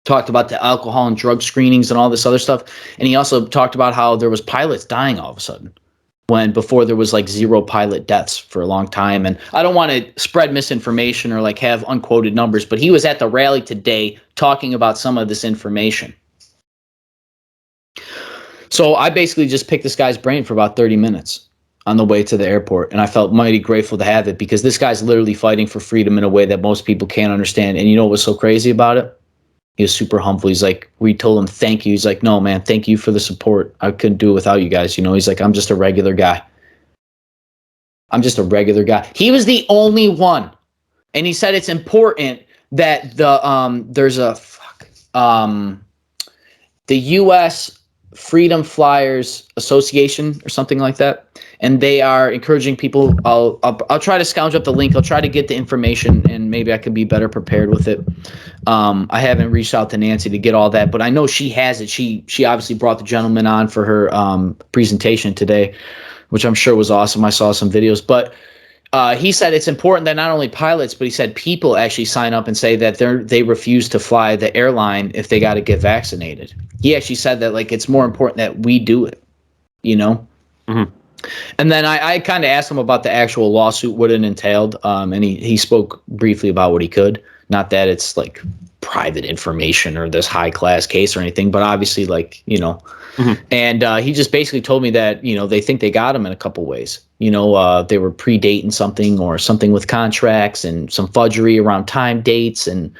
Talked about the alcohol and drug screenings and all this other stuff. And he also talked about how there was pilots dying all of a sudden when before there was like 0 pilot deaths for a long time. And I don't want to spread misinformation or like have unquoted numbers, but he was at the rally today talking about some of this information. So I basically just picked this guy's brain for about 30 minutes on the way to the airport. And I felt mighty grateful to have it because this guy's literally fighting for freedom in a way that most people can't understand. And you know what was so crazy about it? He was super humble. He's like, we told him, thank you. He's like, no, man, thank you for the support. I couldn't do it without you guys. He's like, I'm just a regular guy. I'm just a regular guy. He was the only one. And he said it's important that there's the U.S. Freedom Flyers Association or something like that. And they are encouraging people. I'll try to scrounge up the link. I'll try to get the information and maybe I can be better prepared with it. I haven't reached out to Nancy to get all that, but I know she has it. She obviously brought the gentleman on for her presentation today, which I'm sure was awesome. I saw some videos, but he said it's important that not only pilots, but he said people actually sign up and say that they refuse to fly the airline if they got to get vaccinated. He actually said that like it's more important that we do it, Mm-hmm. And then I kind of asked him about the actual lawsuit, what it entailed, and he spoke briefly about what he could. Not that it's like private information or this high class case or anything, but obviously Mm-hmm. And he just basically told me that, they think they got him in a couple ways. They were predating something or something with contracts and some fudgery around time dates. And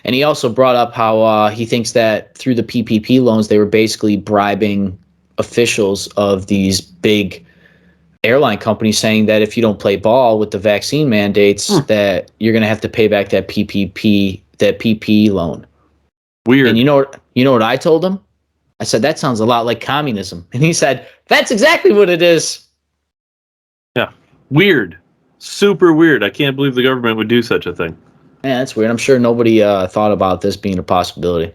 he also brought up how he thinks that through the PPP loans, they were basically bribing officials of these big airline companies saying that if you don't play ball with the vaccine mandates, that you're going to have to pay back that PPP loan. Weird. And you know what I told him? I said, that sounds a lot like communism. And he said, that's exactly what it is. Yeah. Weird. Super weird. I can't believe the government would do such a thing. Yeah, that's weird. I'm sure nobody thought about this being a possibility.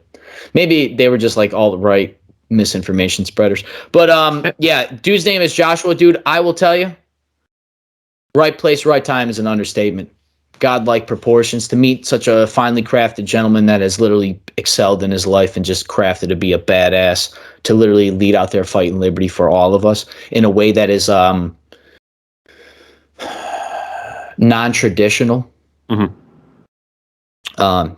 Maybe they were just like all the right misinformation spreaders. But yeah, dude's name is Joshua. Dude, I will tell you, right place, right time is an understatement. Godlike proportions to meet such a finely crafted gentleman that has literally excelled in his life and just crafted to be a badass, to literally lead out there fighting liberty for all of us in a way that is non-traditional. Mm-hmm.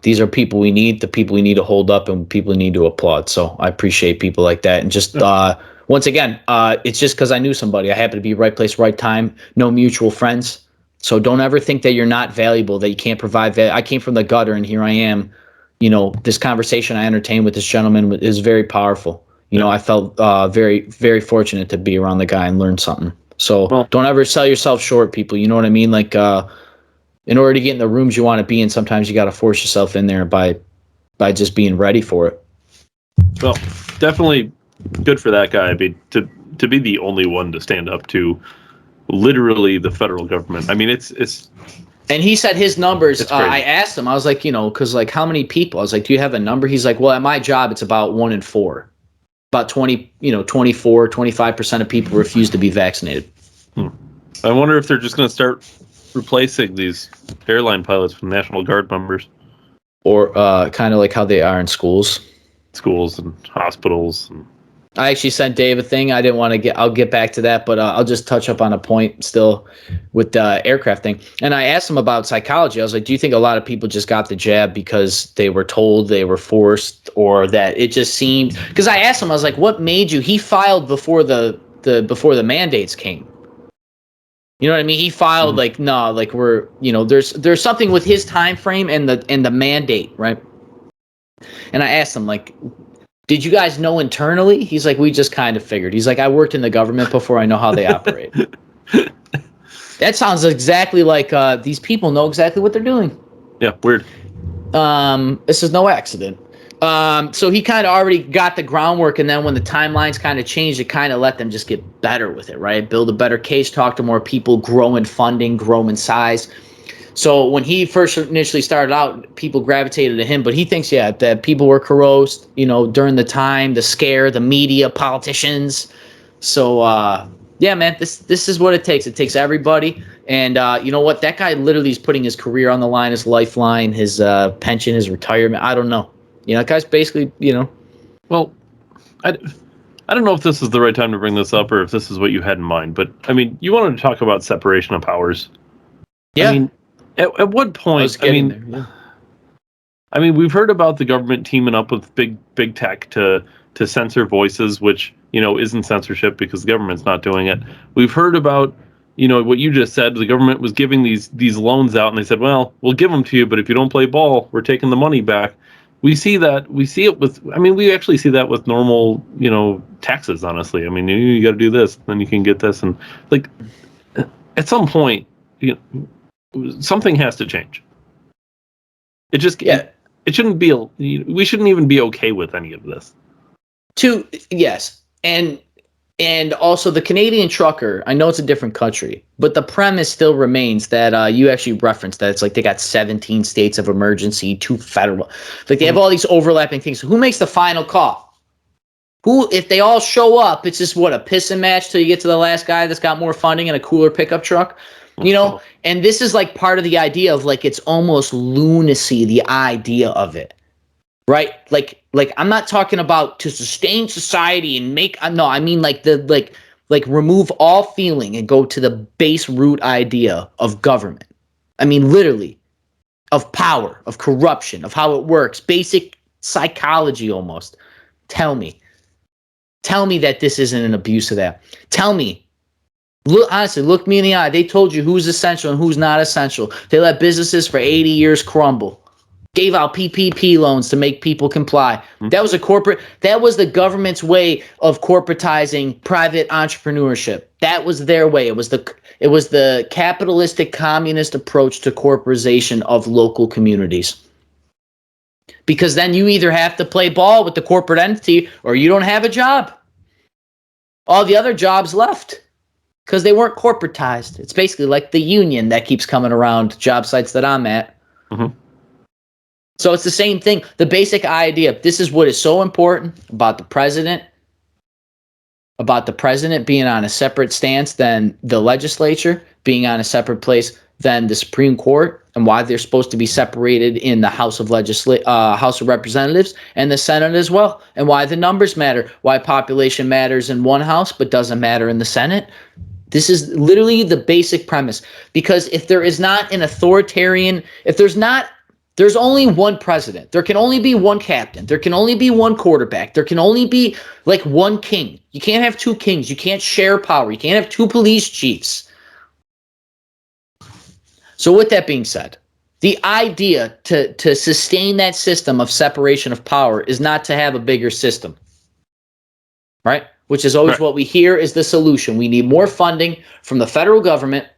These are people we need, the people we need to hold up and people we need to applaud. So I appreciate people like that. And just once again, it's just because I knew somebody. I happened to be right place, right time, no mutual friends. So don't ever think that you're not valuable, that you can't provide value. I came from the gutter and here I am. This conversation I entertained with this gentleman is very powerful. I felt very, very fortunate to be around the guy and learn something. So don't ever sell yourself short, people. You know what I mean? Like, in order to get in the rooms you want to be in, sometimes you got to force yourself in there by just being ready for it. Well, definitely good for that guy. To to be the only one to stand up to literally the federal government. I mean, it's. And he said his numbers. It's crazy. I asked him. I was like, because like how many people? I was like, do you have a number? He's like, well, at my job, it's about 1 in 4. About 24, 25% of people refuse to be vaccinated. I wonder if they're just going to start replacing these airline pilots with National Guard members. Or kind of like how they are in schools. Schools and hospitals. And I actually sent Dave a thing. I didn't want to I'll get back to that, but I'll just touch up on a point still with the aircraft thing. And I asked him about psychology. I was like, do you think a lot of people just got the jab because they were told, they were forced, or that it just seemed? Because I asked him, I was like, what made you? He filed before the mandates came. You know what I mean? He filed like, no, like we're, there's something with his time frame and the mandate, right? And I asked him, like, did you guys know internally? He's like, we just kind of figured. He's like, I worked in the government before. I know how they operate. That sounds exactly like these people know exactly what they're doing. Yeah, weird. This is no accident. So he kind of already got the groundwork, and then when the timelines kind of changed, it kind of let them just get better with it, right? Build a better case, talk to more people, grow in funding, grow in size. So when he first initially started out, people gravitated to him, but he thinks, that people were coerced, during the time, the scare, the media, politicians. So, man, this is what it takes. It takes everybody. And you know what? That guy literally is putting his career on the line, his lifeline, his pension, his retirement. I don't know. That guy's basically, Well, I don't know if this is the right time to bring this up or if this is what you had in mind, but I mean, you wanted to talk about separation of powers. Yeah. I mean, at what point? I mean, we've heard about the government teaming up with big tech to censor voices, which isn't censorship because the government's not doing it. We've heard about what you just said. The government was giving these loans out, and they said, "Well, we'll give them to you, but if you don't play ball, we're taking the money back." We see that. We see it with. I mean, we actually see that with normal, taxes. Honestly, I mean, you got to do this, then you can get this, and like at some point, something has to change. It just it shouldn't be. We shouldn't even be okay with any of this. Yes, and also the Canadian trucker. I know it's a different country, but the premise still remains that you actually referenced that it's like they got 17 states of emergency, 2 federal. Like they have all these overlapping things. So who makes the final call? Who, if they all show up, it's just a pissing match till you get to the last guy that's got more funding and a cooler pickup truck. And this is like part of the idea of like it's almost lunacy, the idea of it. Right? Like I'm not talking about to sustain society and I mean like remove all feeling and go to the base root idea of government. I mean literally of power, of corruption, of how it works, basic psychology almost. Tell me that this isn't an abuse of that. Tell me. Look me in the eye. They told you who's essential and who's not essential. They let businesses for 80 years crumble. Gave out PPP loans to make people comply. That was the government's way of corporatizing private entrepreneurship. That was their way. It was the capitalistic communist approach to corporatization of local communities. Because then you either have to play ball with the corporate entity or you don't have a job. All the other jobs left because they weren't corporatized. It's basically like the union that keeps coming around job sites that I'm at. Mm-hmm. So it's the same thing. The basic idea, this is what is so important about the president being on a separate stance than the legislature, being on a separate place than the Supreme Court, and why they're supposed to be separated in the House of Representatives and the Senate as well, and why the numbers matter, why population matters in one house but doesn't matter in the Senate. This is literally the basic premise. Because if there is not an authoritarian, there's only one president. There can only be one captain. There can only be one quarterback. There can only be like one king. You can't have 2 kings. You can't share power. You can't have 2 police chiefs. So with that being said, the idea to sustain that system of separation of power is not to have a bigger system, right? Which is always what we hear is the solution. We need more funding from the federal government.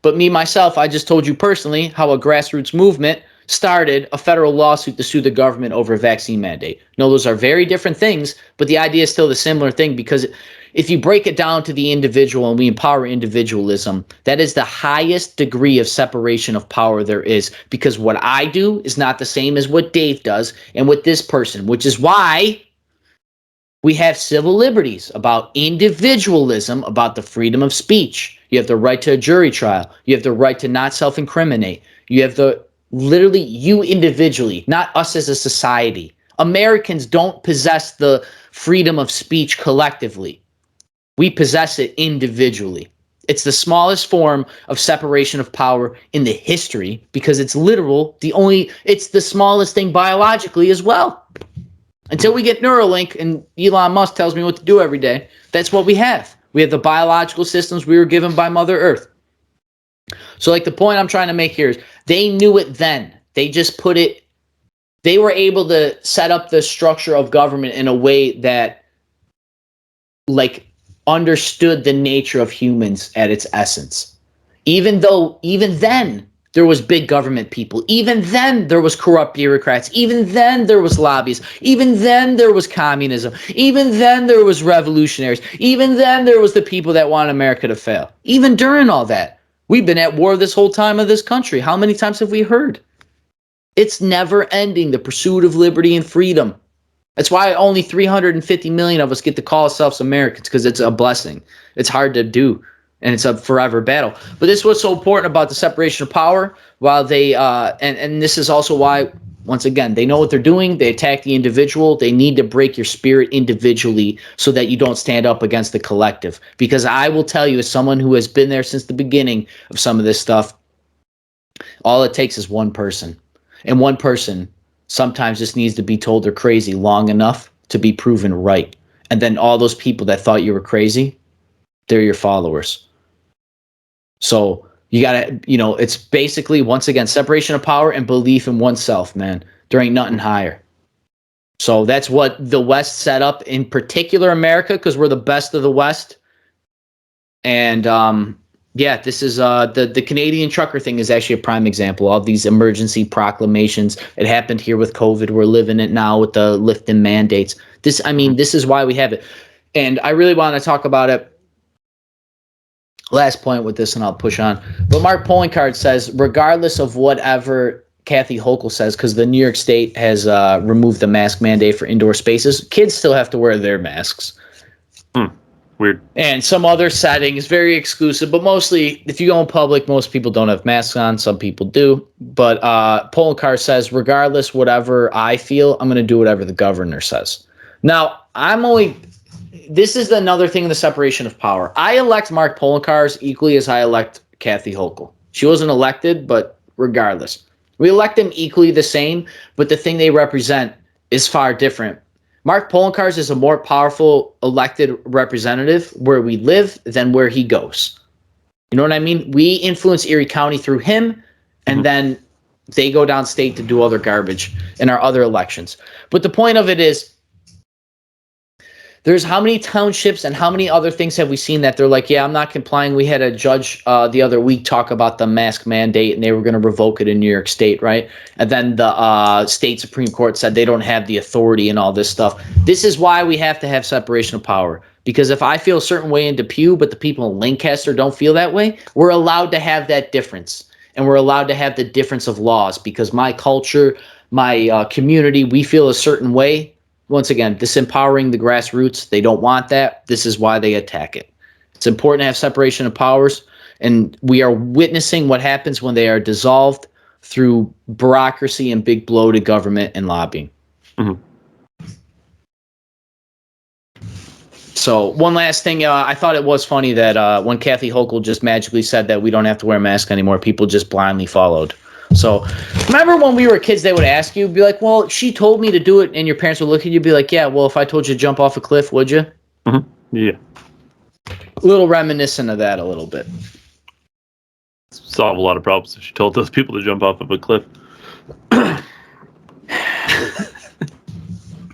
But myself, I just told you personally how a grassroots movement started a federal lawsuit to sue the government over a vaccine mandate. No, those are very different things, but the idea is still the similar thing, because if you break it down to the individual and we empower individualism, that is the highest degree of separation of power there is, because what I do is not the same as what Dave does and what this person, which is why we have civil liberties about individualism, about the freedom of speech. You have the right to a jury trial. You have the right to not self-incriminate. You have literally you individually, not us as a society. Americans don't possess the freedom of speech collectively. We possess it individually. It's the smallest form of separation of power in the history, because it's literal. It's the smallest thing biologically as well. Until we get Neuralink and Elon Musk tells me what to do every day, that's what we have. We have the biological systems we were given by Mother Earth. So like the point I'm trying to make here is they knew it then. They just they were able to set up the structure of government in a way that like understood the nature of humans at its essence. Even then, there was big government people. Even then, there was corrupt bureaucrats. Even then, there was lobbyists. Even then, there was communism. Even then, there was revolutionaries. Even then, there was the people that want America to fail. Even during all that, we've been at war this whole time of this country. How many times have we heard? It's never ending, the pursuit of liberty and freedom. That's why only 350 million of us get to call ourselves Americans, because it's a blessing. It's hard to do. And it's a forever battle. But this is what's so important about the separation of power. While they, and this is also why, once again, they know what they're doing. They attack the individual. They need to break your spirit individually so that you don't stand up against the collective. Because I will tell you, as someone who has been there since the beginning of some of this stuff, all it takes is one person. And one person sometimes just needs to be told they're crazy long enough to be proven right. And then all those people that thought you were crazy, they're your followers. So you gotta, it's basically, once again, separation of power and belief in oneself, man. There ain't nothing higher. So that's what the West set up, in particular America, because we're the best of the West. And yeah, this is the Canadian trucker thing is actually a prime example. All these emergency proclamations. It happened here with COVID. We're living it now with the lifting mandates. This is why we have it. And I really want to talk about it. Last point with this, and I'll push on. But Mark Pollincard says, regardless of whatever Kathy Hochul says, because the New York State has removed the mask mandate for indoor spaces, kids still have to wear their masks. Weird. And some other settings, very exclusive, but mostly, if you go in public, most people don't have masks on. Some people do. But Pollincard says, regardless, whatever I feel, I'm going to do whatever the governor says. Now, this is another thing in the separation of power. I elect Mark Pollincard equally as I elect Kathy Hochul. She wasn't elected, but regardless. We elect them equally the same, but the thing they represent is far different. Mark Pollincard is a more powerful elected representative where we live than where he goes. You know what I mean? We influence Erie County through him, and then they go downstate to do other garbage in our other elections. But the point of it is, there's how many townships and how many other things have we seen that they're like, yeah, I'm not complying. We had a judge the other week talk about the mask mandate, and they were going to revoke it in New York State, right? And then the state Supreme Court said they don't have the authority and all this stuff. This is why we have to have separation of power. Because if I feel a certain way in Depew, but the people in Lancaster don't feel that way, we're allowed to have that difference. And we're allowed to have the difference of laws, because my culture, my community, we feel a certain way. Once again, disempowering the grassroots. They don't want that. This is why they attack it. It's important to have separation of powers, and we are witnessing what happens when they are dissolved through bureaucracy and big bloated government and lobbying. So one last thing, I thought it was funny that when Kathy Hochul just magically said that we don't have to wear a mask anymore, people just blindly followed. So remember when we were kids, they would ask you, be like, well, she told me to do it, and your parents would look at you, be like, yeah, well, if I told you to jump off a cliff, would you? Yeah. A little reminiscent of that a little bit. Solve a lot of problems if she told those people to jump off of a cliff.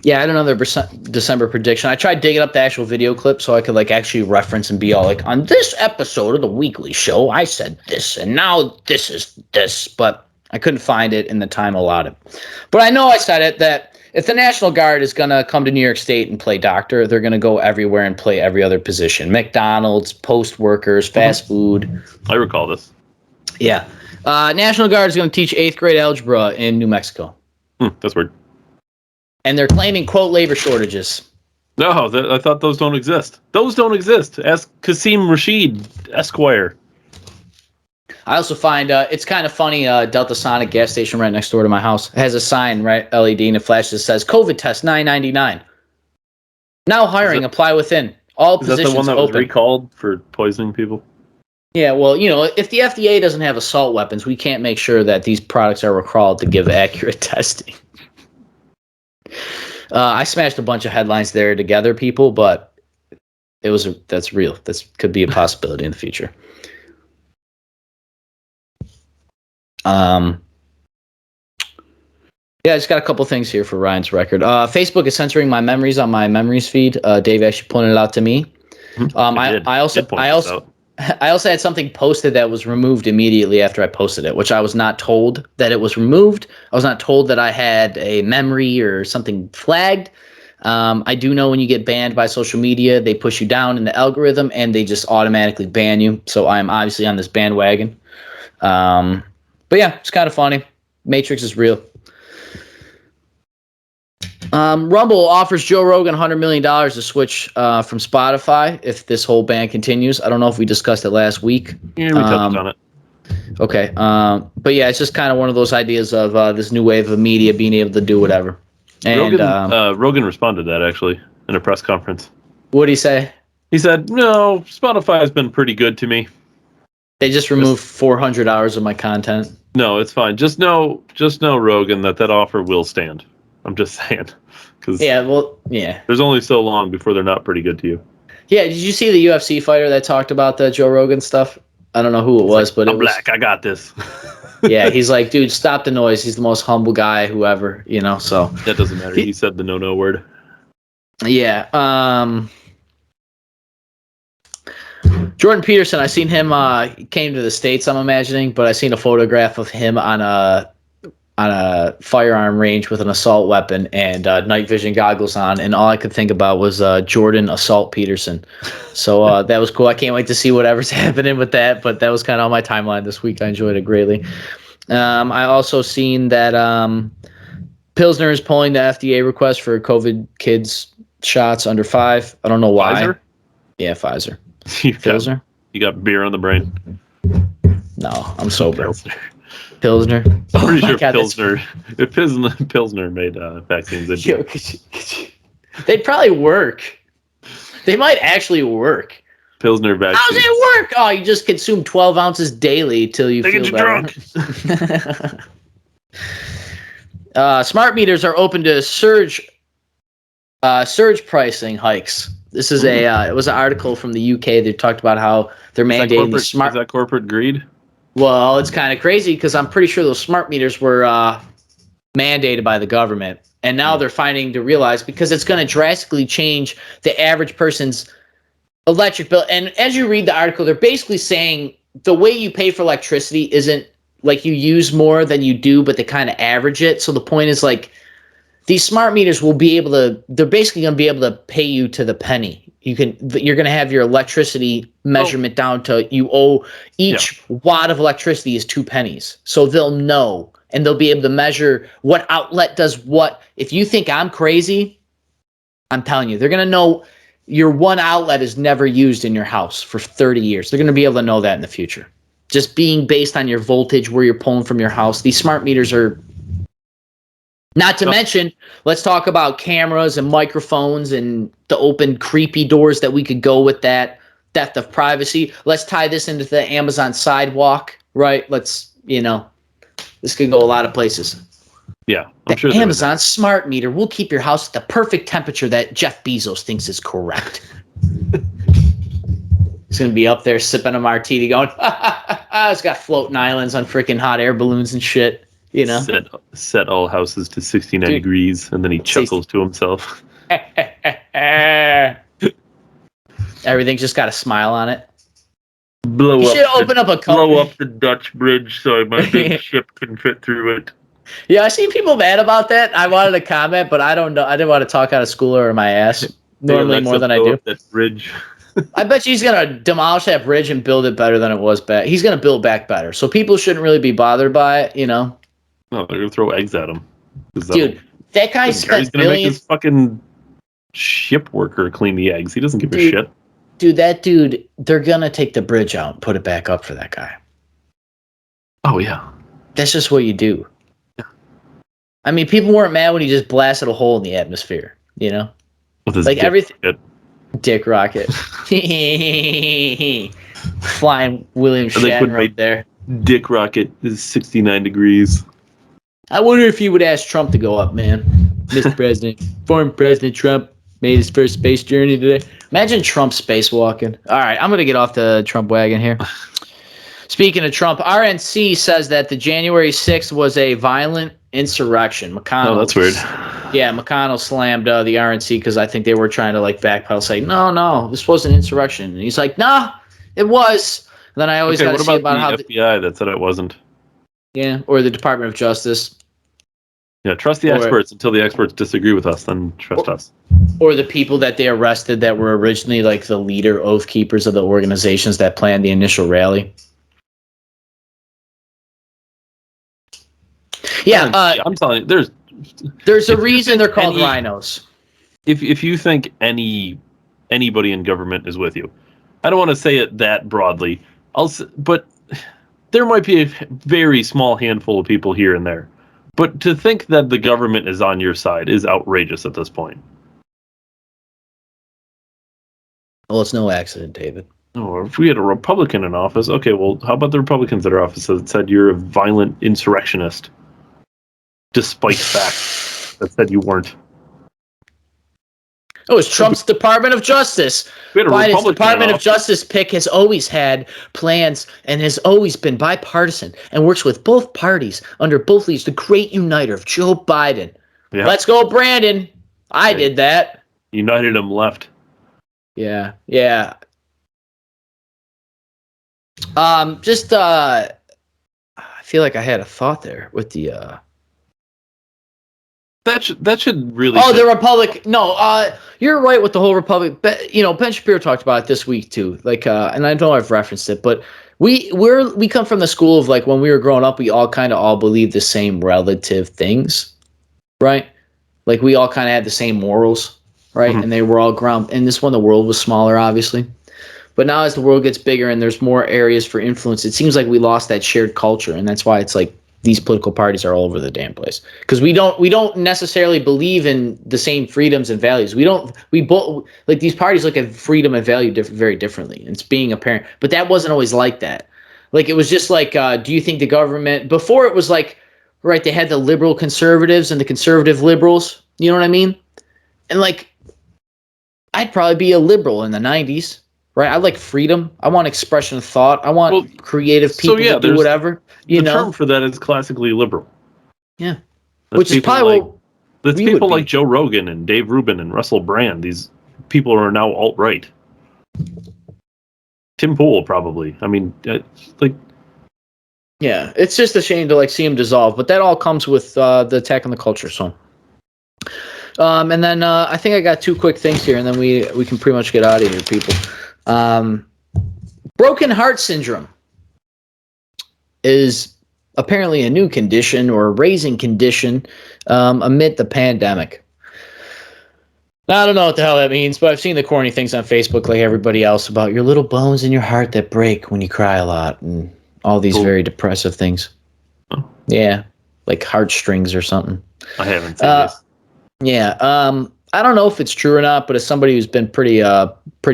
Yeah, I had another December prediction. I tried digging up the actual video clip so I could actually reference and be all like, on this episode of the weekly show, I said this, and now this is this. But I couldn't find it in the time allotted. But I know I said it, that if the National Guard is going to come to New York State and play doctor, they're going to go everywhere and play every other position. McDonald's, post workers, fast food. I recall this. Yeah. National Guard is going to teach 8th grade algebra in New Mexico. That's weird. And they're claiming, quote, labor shortages. No, I thought those don't exist. Those don't exist. Ask Qasim Rashid, Esquire. I also find it's kind of funny. Delta Sonic gas station right next door to my house has a sign, right, LED, and it flashes, that says COVID test $9.99. Now hiring, apply within. All positions open. Is that the one that was recalled for poisoning people? Yeah, well, if the FDA doesn't have assault weapons, we can't make sure that these products are recalled to give accurate testing. I smashed a bunch of headlines there together, people, but that's real. That could be a possibility in the future. Yeah, I just got a couple things here for Ryan's record. Facebook is censoring my memories on my memories feed. Dave actually pointed it out to me. I also had something posted that was removed immediately after I posted it, which I was not told that it was removed. I was not told that I had a memory or something flagged. I do know when you get banned by social media, they push you down in the algorithm and they just automatically ban you. So I'm obviously on this bandwagon. But yeah, it's kind of funny. Matrix is real. Rumble offers Joe Rogan $100 million to switch from Spotify if this whole ban continues. I don't know if we discussed it last week. Yeah, we touched on it. Okay. But yeah, it's just kind of one of those ideas of this new wave of media being able to do whatever. And Rogan responded to that, actually, in a press conference. What'd he say? He said, no, Spotify has been pretty good to me. They just removed 400 hours of my content. No, it's fine. Just know, Rogan, that offer will stand. I'm just saying. There's only so long before they're not pretty good to you. Yeah, did you see the UFC fighter that talked about the Joe Rogan stuff? I don't know who it was, but I'm black. I got this. Yeah, he's like, dude, stop the noise. He's the most humble guy, whoever, so. That doesn't matter. He said the no word. Yeah. Jordan Peterson, I seen him, he came to the States, I'm imagining, but I seen a photograph of him on a firearm range with an assault weapon and night vision goggles on, and all I could think about was Jordan Assault Peterson. So that was cool. I can't wait to see whatever's happening with that, but that was kind of on my timeline this week. I enjoyed it greatly. I also seen that Pilsner is pulling the FDA request for COVID kids shots under 5. I don't know why. Pfizer? Yeah, Pfizer. Pilsner? You got beer on the brain. No, I'm sober. Pilsner. I'm pretty sure Pilsner. If Pilsner made vaccines, they'd probably work. They might actually work. Pilsner vaccines. How's it work? Oh, you just consume 12 ounces daily till you feel better. Drunk. Smart meters are open to surge pricing hikes. This is it was an article from the UK that talked about how they're mandating the smart. Is that corporate greed? Well, it's kind of crazy because I'm pretty sure those smart meters were mandated by the government. And now they're finding to realize because it's going to drastically change the average person's electric bill. And as you read the article, they're basically saying the way you pay for electricity isn't like you use more than you do, but they kind of average it. So the point is like these smart meters will be able to, they're basically going to be able to pay you to the penny. You're going to have your electricity measurement down to you owe each watt of electricity is 2 pennies. So they'll know and they'll be able to measure what outlet does what. If you think I'm crazy, I'm telling you, they're going to know your one outlet is never used in your house for 30 years. They're going to be able to know that in the future. Just being based on your voltage, where you're pulling from your house. These smart meters are, not to mention, let's talk about cameras and microphones and the open creepy doors that we could go with that, theft of privacy. Let's tie this into the Amazon sidewalk, right? Let's, this could go a lot of places. Yeah, I'm sure Amazon smart meter will keep your house at the perfect temperature that Jeff Bezos thinks is correct. He's going to be up there sipping a martini going, it's got floating islands on freaking hot air balloons and shit. Set all houses to 69 degrees, and then he chuckles to himself. Everything's just got a smile on it. Blow You up should open up a company. Blow up the Dutch bridge so my big ship can fit through it. Yeah, I see people mad about that. I wanted to comment, but I don't know. I didn't want to talk out of school or my ass. Normally more than I do. That bridge. I bet you he's gonna demolish that bridge and build it better than it was back. He's gonna build back better, so people shouldn't really be bothered by it. You know. No, they're gonna throw eggs at him. Dude, that guy spent he's gonna billions. make his fucking ship worker clean the eggs. He doesn't give a shit. Dude, that dude, they're gonna take the bridge out and put it back up for that guy. Oh yeah. That's just what you do. I mean, people weren't mad when he just blasted a hole in the atmosphere, you know? With his like everything. Dick rocket. Flying William Shatner up there. Dick rocket is 69 degrees. I wonder if you would ask Trump to go up, man. Mr. President, former President Trump made his first space journey today. Imagine Trump spacewalking. All right, I'm going to get off the Trump wagon here. Speaking of Trump, RNC says that the January 6th was a violent insurrection. McConnell. Oh, that's weird. Yeah, McConnell slammed the RNC because I think they were trying to like backpedal, say, no, this wasn't insurrection. And he's like, nah, it was. And then I always got to see about how the FBI that said it wasn't. Yeah, or the Department of Justice. Yeah, trust the experts until the experts disagree with us, then trust us. Or the people that they arrested that were originally like the leader oath keepers of the organizations that planned the initial rally. Yeah, I'm telling you, there's a reason they're called rhinos. If you think anybody in government is with you, I don't want to say it that broadly. But there might be a very small handful of people here and there. But to think that the government is on your side is outrageous at this point. Well, it's no accident, David. Oh, if we had a Republican in office, okay, well, how about the Republicans that are in office that said you're a violent insurrectionist? Despite the fact that said you weren't. Oh, it's Trump's Department of Justice. Biden's Department of Justice pick has always had plans and has always been bipartisan and works with both parties under both leaders. The great uniter of Joe Biden. Yeah. Let's go, Brandon. I did that. United them left. Yeah. I feel like I had a thought there with the That should really. Oh, the Republic. No, you're right with the whole Republic. But, Ben Shapiro talked about it this week too. Like, and I know I've referenced it, but we come from the school of like when we were growing up, we all kind of all believed the same relative things, right? Like we all kind of had the same morals, right? Mm-hmm. And they were all ground. And this one, the world was smaller, obviously. But now as the world gets bigger and there's more areas for influence, it seems like we lost that shared culture, and that's why it's like. These political parties are all over the damn place because we don't necessarily believe in the same freedoms and values. We both like these parties look at freedom and value very differently. It's being apparent, but that wasn't always like that. Like it was just like, do you think the government before it was like, right? They had the liberal conservatives and the conservative liberals. You know what I mean? And like, I'd probably be a liberal in the 90s. Right, I like freedom. I want expression of thought. I want creative people to do whatever. The term for that is classically liberal. Yeah, which is probably that's people like Joe Rogan and Dave Rubin and Russell Brand. These people are now alt-right. Tim Pool probably. I mean, yeah, it's just a shame to like see him dissolve, but that all comes with the attack on the culture. So, and then I think I got two quick things here, and then we can pretty much get out of here, people. Broken heart syndrome is apparently a new condition or a raising condition amid the pandemic. Now, I don't know what the hell that means, but I've seen the corny things on Facebook like everybody else about your little bones in your heart that break when you cry a lot and all these very depressive things. Oh. Yeah, like heartstrings or something. I haven't seen this. Yeah, I don't know if it's true or not, but as somebody who's been pretty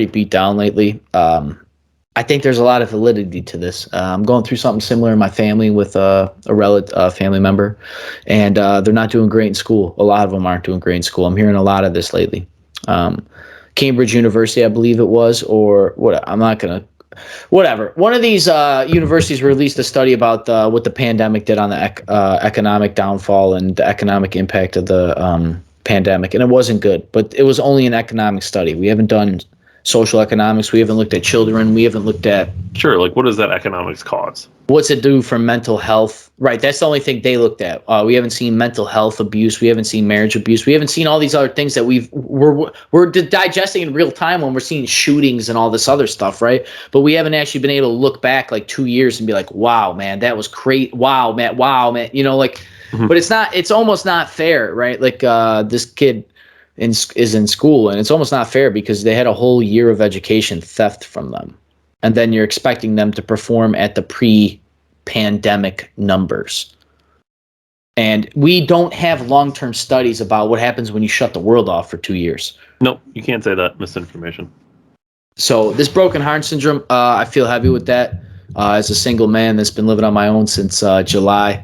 beat down lately, I think there's a lot of validity to this. I'm going through something similar in my family with a family member, and they're not doing great in school. A lot of them aren't doing great in school. I'm hearing a lot of this lately. Cambridge University, I believe it was, or what? I'm not gonna. Whatever. One of these universities released a study about what the pandemic did on the economic downfall and the economic impact of the pandemic, and it wasn't good, but it was only an economic study. We haven't done social economics. We haven't looked at children. We haven't looked at Sure, like what does that economics cause? what's it do for mental health. Right, that's the only thing they looked at. We haven't seen mental health abuse. We haven't seen marriage abuse. We haven't seen all these other things that we're digesting in real time when we're seeing shootings and all this other stuff, right? But we haven't actually been able to look back like 2 years and be like, wow, man, that was crazy. Wow, man. You know, like, but it's almost not fair, right? Like this kid is in school, and it's almost not fair because they had a whole year of education theft from them. And then you're expecting them to perform at the pre-pandemic numbers. And we don't have long-term studies about what happens when you shut the world off for 2 years. Nope, you can't say that. Misinformation. So this broken heart syndrome, I feel heavy with that. As a single man that's been living on my own since July.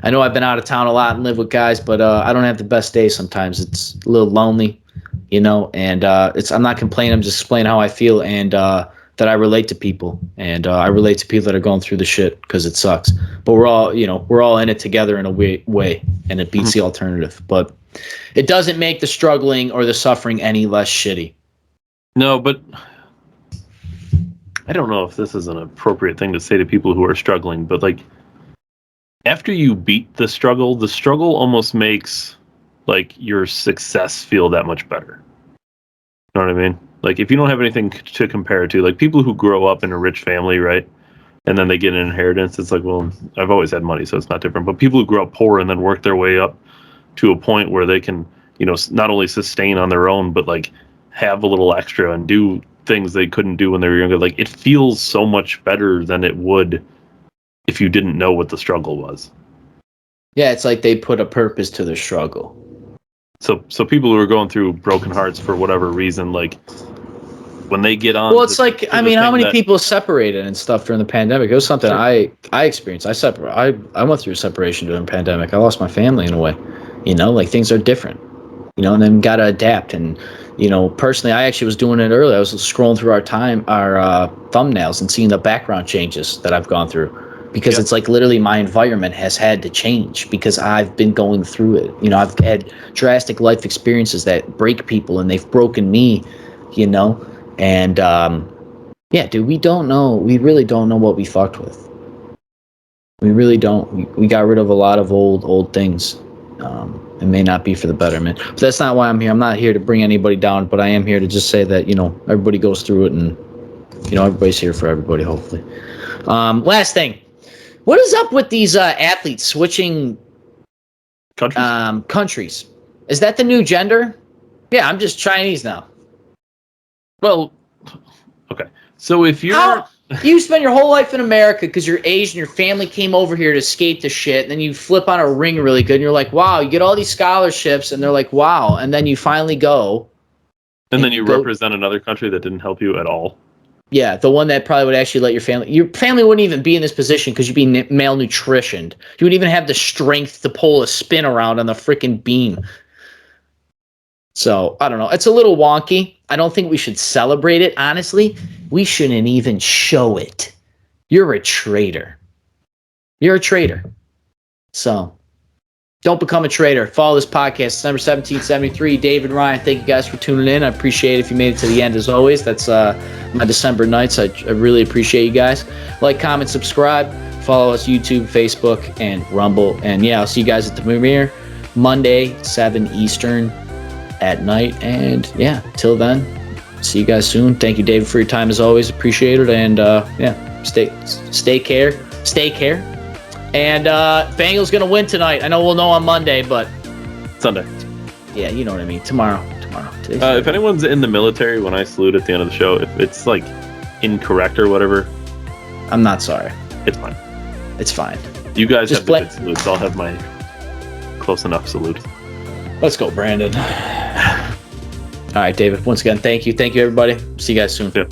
I know I've been out of town a lot and live with guys, but I don't have the best days sometimes. It's a little lonely, you know, and I'm not complaining. I'm just explaining how I feel and that I relate to people. And I relate to people that are going through the shit because it sucks. But we're all in it together in a way, and it beats the alternative. But it doesn't make the struggling or the suffering any less shitty. No, but I don't know if this is an appropriate thing to say to people who are struggling, but like after you beat the struggle almost makes like your success feel that much better. You know what I mean? Like if you don't have anything to compare to, like people who grow up in a rich family, right? And then they get an inheritance, it's like, well, I've always had money, so it's not different. But people who grow up poor and then work their way up to a point where they can, you know, not only sustain on their own, but like have a little extra and do things they couldn't do when they were younger. Like it feels so much better than it would if you didn't know what the struggle was. Yeah, it's like they put a purpose to their struggle. So people who are going through broken hearts for whatever reason, like when they get on. Well, it's like, I mean, how many people separated and stuff during the pandemic? It was something I experienced. I went through a separation during the pandemic. I lost my family in a way, you know, like things are different, you know, and then got to adapt. And, you know, personally, I actually was doing it earlier. I was scrolling through our thumbnails and seeing the background changes that I've gone through. Because it's like literally my environment has had to change because I've been going through it. You know, I've had drastic life experiences that break people and they've broken me, you know. And, yeah, dude, we don't know. We really don't know what we fucked with. We really don't. We got rid of a lot of old things. It may not be for the betterment. But that's not why I'm here. I'm not here to bring anybody down, but I am here to just say that, you know, everybody goes through it and, you know, everybody's here for everybody, hopefully. Last thing. What is up with these athletes switching countries? Is that the new gender? Yeah, I'm just Chinese now. Well, okay. So if you spend your whole life in America because you're Asian, your family came over here to skate the shit, and then you flip on a ring really good, and you're like, wow, you get all these scholarships, and they're like, wow, and then you finally go. And then you represent another country that didn't help you at all. Yeah, the one that probably would actually let your family wouldn't even be in this position because you'd be malnutritioned. You wouldn't even have the strength to pull a spin around on the freaking beam. So, I don't know. It's a little wonky. I don't think we should celebrate it, honestly. We shouldn't even show it. You're a traitor. You're a traitor. So, don't become a traitor. Follow this podcast. It's number 1773. David, Ryan, thank you guys for tuning in. I appreciate it if you made it to the end as always. That's my December nights. I really appreciate you guys. Like, comment, subscribe. Follow us YouTube, Facebook, and Rumble. And yeah, I'll see you guys at the premiere Monday, 7 Eastern at night. And yeah, till then, see you guys soon. Thank you, David, for your time as always. Appreciate it. And yeah, stay care. And Bengals gonna win tonight. I know we'll know on Monday, but Sunday. Yeah, you know what I mean. Tomorrow. If anyone's in the military, when I salute at the end of the show, if it's like incorrect or whatever, I'm not sorry. It's fine. It's fine. You guys just have the good salutes. I'll have my close enough salute. Let's go, Brandon. All right, David. Once again, thank you. Thank you, everybody. See you guys soon. Yeah.